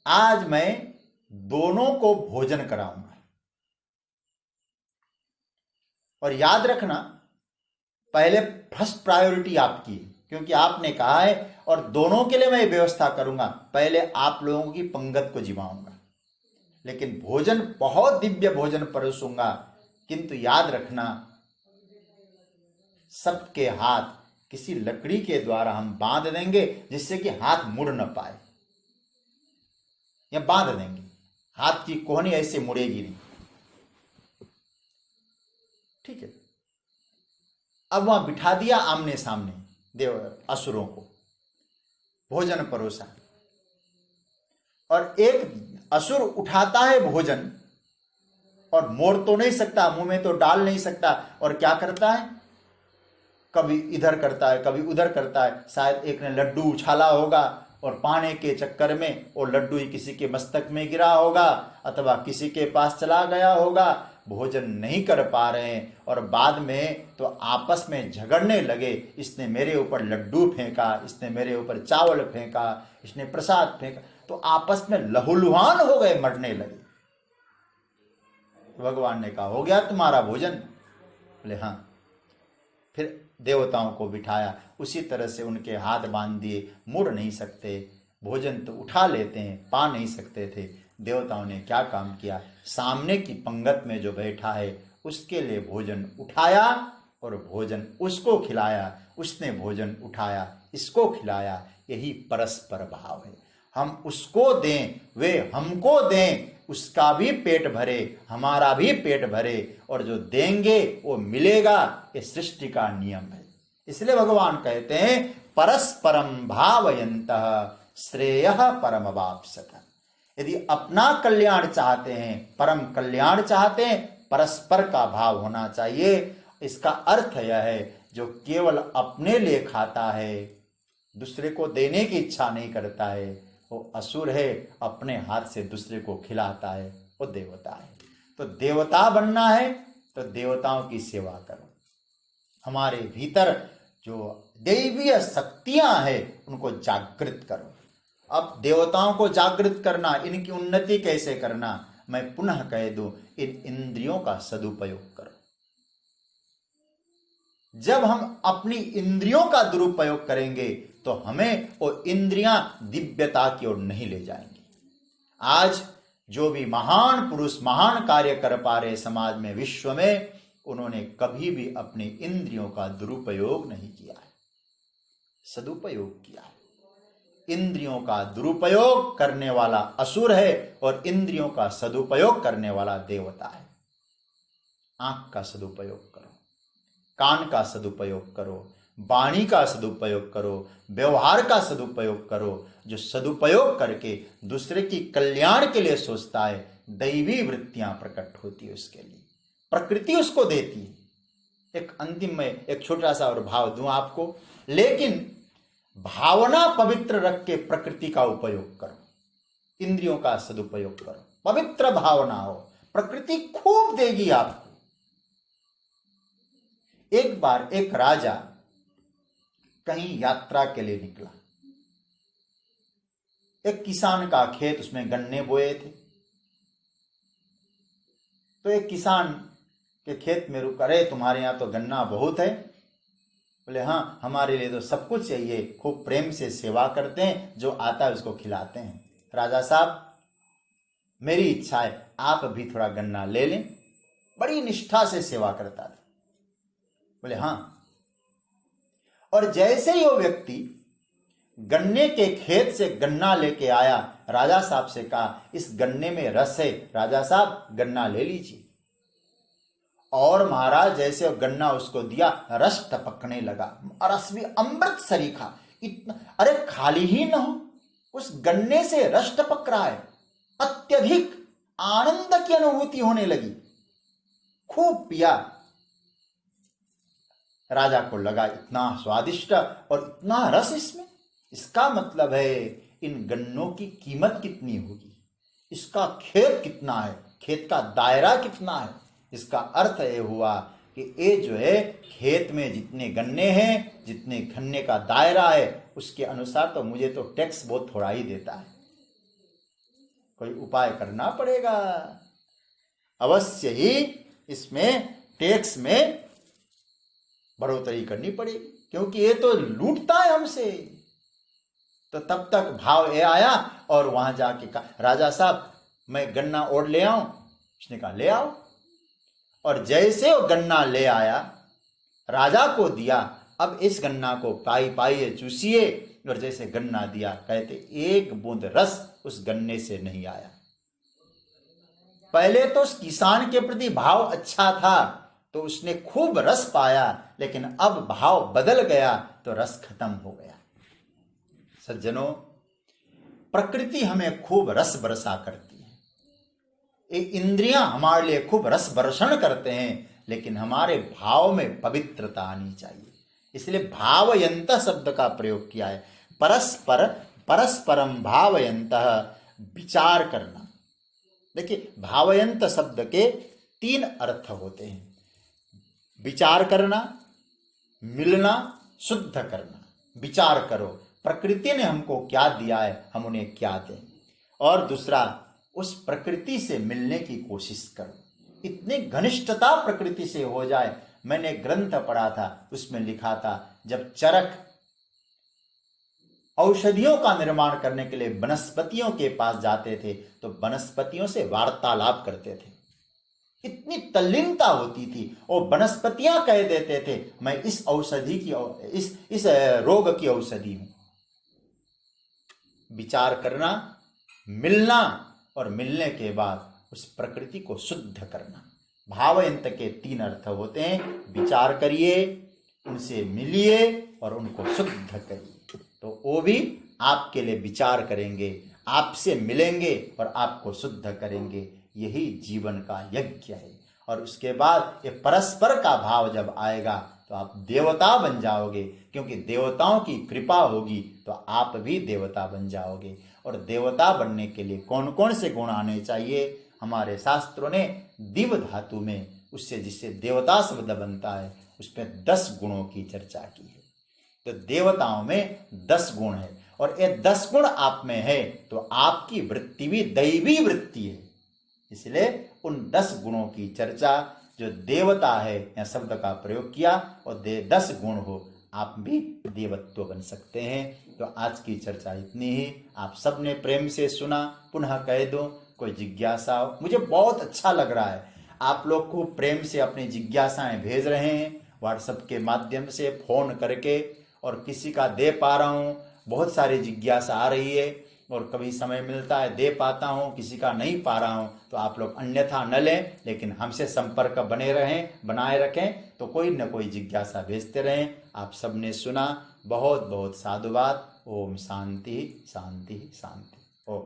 आज मैं दोनों को भोजन कराऊंगा, और याद रखना पहले फर्स्ट प्रायोरिटी आपकी है, क्योंकि आपने कहा है और दोनों के लिए मैं व्यवस्था करूंगा, पहले आप लोगों की पंगत को जिमाऊंगा, लेकिन भोजन बहुत दिव्य भोजन परोसूंगा, किंतु याद रखना सबके हाथ किसी लकड़ी के द्वारा हम बांध देंगे जिससे कि हाथ मुड़ न पाए, या बांध देंगे, हाथ की कोहनी ऐसे मुड़ेगी नहीं, ठीक है। अब वहां बिठा दिया आमने सामने देव असुरों को, भोजन परोसा, और एक असुर उठाता है भोजन और मोड़ तो नहीं सकता, मुंह में तो डाल नहीं सकता, और क्या करता है कभी इधर करता है कभी उधर करता है, शायद एक ने लड्डू उछाला होगा और पाने के चक्कर में वो लड्डू ही किसी के मस्तक में गिरा होगा अथवा किसी के पास चला गया होगा, भोजन नहीं कर पा रहे हैं, और बाद में तो आपस में झगड़ने लगे, इसने मेरे ऊपर लड्डू फेंका, इसने मेरे ऊपर चावल फेंका, इसने प्रसाद फेंका, तो आपस में लहूलुहान हो गए, मरने लगे। भगवान ने कहा हो गया तुम्हारा भोजन? बोले हाँ। फिर देवताओं को बिठाया, उसी तरह से उनके हाथ बांध दिए, मुड़ नहीं सकते, भोजन तो उठा लेते हैं, पा नहीं सकते थे। देवताओं ने क्या काम किया, सामने की पंगत में जो बैठा है उसके लिए भोजन उठाया और भोजन उसको खिलाया, उसने भोजन उठाया इसको खिलाया। यही परस्पर भाव है, हम उसको दें वे हमको दें, उसका भी पेट भरे हमारा भी पेट भरे, और जो देंगे वो मिलेगा, ये सृष्टि का नियम है। इसलिए भगवान कहते हैं परस्परम भावयन्तः श्रेयः परमवाप्स्यथ। यदि अपना कल्याण चाहते हैं, परम कल्याण चाहते हैं, परस्पर का भाव होना चाहिए। इसका अर्थ यह है जो केवल अपने लिए खाता है, दूसरे को देने की इच्छा नहीं करता है, वो असुर है, अपने हाथ से दूसरे को खिलाता है, वो देवता है। तो देवता बनना है तो देवताओं की सेवा करो, हमारे भीतर जो दैवीय शक्तियां हैं उनको जागृत करो। अब देवताओं को जागृत करना, इनकी उन्नति कैसे करना, मैं पुनः कह दूं, इन इंद्रियों का सदुपयोग करो। जब हम अपनी इंद्रियों का दुरुपयोग करेंगे तो हमें वो इंद्रियां दिव्यता की ओर नहीं ले जाएंगी। आज जो भी महान पुरुष महान कार्य कर पा रहे समाज में, विश्व में, उन्होंने कभी भी अपनी इंद्रियों का दुरुपयोग नहीं किया है, सदुपयोग किया है। इंद्रियों का दुरुपयोग करने वाला असुर है और इंद्रियों का सदुपयोग करने वाला देवता है। आंख का सदुपयोग करो, कान का सदुपयोग करो, वाणी का सदुपयोग करो, व्यवहार का सदुपयोग करो। जो सदुपयोग करके दूसरे की कल्याण के लिए सोचता है, दैवी वृत्तियां प्रकट होती है उसके लिए, प्रकृति उसको देती है। एक अंतिम में एक छोटा सा और भाव दूं आपको, लेकिन भावना पवित्र रख के प्रकृति का उपयोग करो, इंद्रियों का सदुपयोग करो, पवित्र भावना हो, प्रकृति खूब देगी आपको। एक बार एक राजा कहीं यात्रा के लिए निकला, एक किसान का खेत, उसमें गन्ने बोए थे, तो एक किसान के खेत में रुक, अरे तुम्हारे यहाँ तो गन्ना बहुत है। बोले हाँ, हमारे लिए तो सब कुछ चाहिए, खूब प्रेम से सेवा करते हैं, जो आता है उसको खिलाते हैं। राजा साहब, मेरी इच्छा है आप भी थोड़ा गन्ना ले लें। बड़ी निष्ठा से सेवा करता था। बोले हाँ। और जैसे ही वो व्यक्ति गन्ने के खेत से गन्ना लेके आया, राजा साहब से कहा इस गन्ने में रस है, राजा साहब गन्ना ले लीजिए। और महाराज जैसे गन्ना उसको दिया, रस टपकने लगा, रस भी अमृत सरीखा। इतना, अरे खाली ही न हो, उस गन्ने से रस टपक रहा है। अत्यधिक आनंद की अनुभूति होने लगी। खूब पिया। राजा को लगा इतना स्वादिष्ट और इतना रस इसमें, इसका मतलब है इन गन्नों की कीमत कितनी होगी, इसका खेत कितना है, खेत का दायरा कितना है। इसका अर्थ ये हुआ कि ये जो है खेत में जितने गन्ने हैं, जितने गन्ने का दायरा है, उसके अनुसार तो मुझे तो टैक्स बहुत थोड़ा ही देता है। कोई उपाय करना पड़ेगा, अवश्य ही इसमें टैक्स में बढ़ोतरी करनी पड़ेगी, क्योंकि ये तो लूटता है हमसे। तो तब तक भाव ये आया और वहां जाके कहा, राजा साहब मैं गन्ना और ले आऊं? उसने कहा ले आओ। और जैसे वो गन्ना ले आया, राजा को दिया, अब इस गन्ना को पाई पाइए, चूसिए। और जैसे गन्ना दिया, कहते एक बूंद रस उस गन्ने से नहीं आया। पहले तो उस किसान के प्रति भाव अच्छा था तो उसने खूब रस पाया, लेकिन अब भाव बदल गया तो रस खत्म हो गया। सज्जनों, प्रकृति हमें खूब रस बरसा करती है, ये इंद्रियां हमारे लिए खूब रस बर्षण करते हैं, लेकिन हमारे भाव में पवित्रता आनी चाहिए। इसलिए भावयंत शब्द का प्रयोग किया है। परस्परम भावयंत, विचार करना। देखिए, भावयंत शब्द के 3 अर्थ होते हैं। विचार करना, मिलना, शुद्ध करना। विचार करो, प्रकृति ने हमको क्या दिया है, हम उन्हें क्या दें। और दूसरा, उस प्रकृति से मिलने की कोशिश करो, इतनी घनिष्ठता प्रकृति से हो जाए। मैंने ग्रंथ पढ़ा था, उसमें लिखा था जब चरक औषधियों का निर्माण करने के लिए वनस्पतियों के पास जाते थे तो वनस्पतियों से वार्तालाप करते थे। इतनी तल्लीनता होती थी, और वनस्पतियां कह देते थे मैं इस औषधि की, इस रोग की औषधि हूं। विचार करना, मिलना, और मिलने के बाद उस प्रकृति को शुद्ध करना। भावयंत के 3 अर्थ होते हैं। विचार करिए, उनसे मिलिए और उनको शुद्ध करिए, तो वो भी आपके लिए विचार करेंगे, आपसे मिलेंगे और आपको शुद्ध करेंगे। यही जीवन का यज्ञ है। और उसके बाद ये परस्पर का भाव जब आएगा तो आप देवता बन जाओगे, क्योंकि देवताओं की कृपा होगी तो आप भी देवता बन जाओगे। और देवता बनने के लिए कौन कौन से गुण आने चाहिए? हमारे शास्त्रों ने दिव धातु में उससे जिससे देवता शब्द बनता है उसमें 10 गुणों की चर्चा की है। तो देवताओं में 10 गुण है, और ये 10 गुण आप में है तो आपकी वृत्ति भी दैवी वृत्ति है। इसलिए उन 10 गुणों की चर्चा, जो देवता है या शब्द का प्रयोग किया, और 10 गुण हो, आप भी देवत्व बन सकते हैं। तो आज की चर्चा इतनी ही। आप सब ने प्रेम से सुना, पुनः कह दो कोई जिज्ञासा हो। मुझे बहुत अच्छा लग रहा है, आप लोग को प्रेम से अपनी जिज्ञासाएं भेज रहे हैं व्हाट्सएप के माध्यम से, फोन करके, और किसी का दे पा रहा हूँ। बहुत सारी जिज्ञासा आ रही है, और कभी समय मिलता है दे पाता हूँ, किसी का नहीं पा रहा हूँ। तो आप लोग अन्यथा न लें, लेकिन हमसे संपर्क बनाए रखें, तो कोई न कोई जिज्ञासा भेजते रहें। आप सबने सुना, बहुत बहुत साधुवाद। ओम शांति शांति शांति। ओम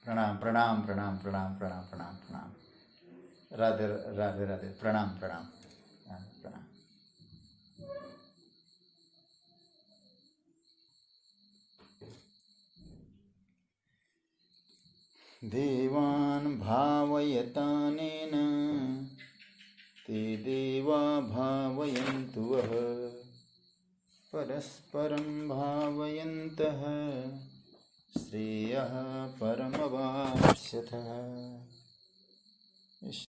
प्रणाम प्रणाम प्रणाम प्रणाम प्रणाम प्रणाम प्रणाम। राधे राधे राधे। प्रणाम प्रणाम प्रणाम। देवान् भावयतानेन ते देवा भावयन्तु वः। परस्परं भावयन्तः श्रेयः परमवाप्स्यथः। इस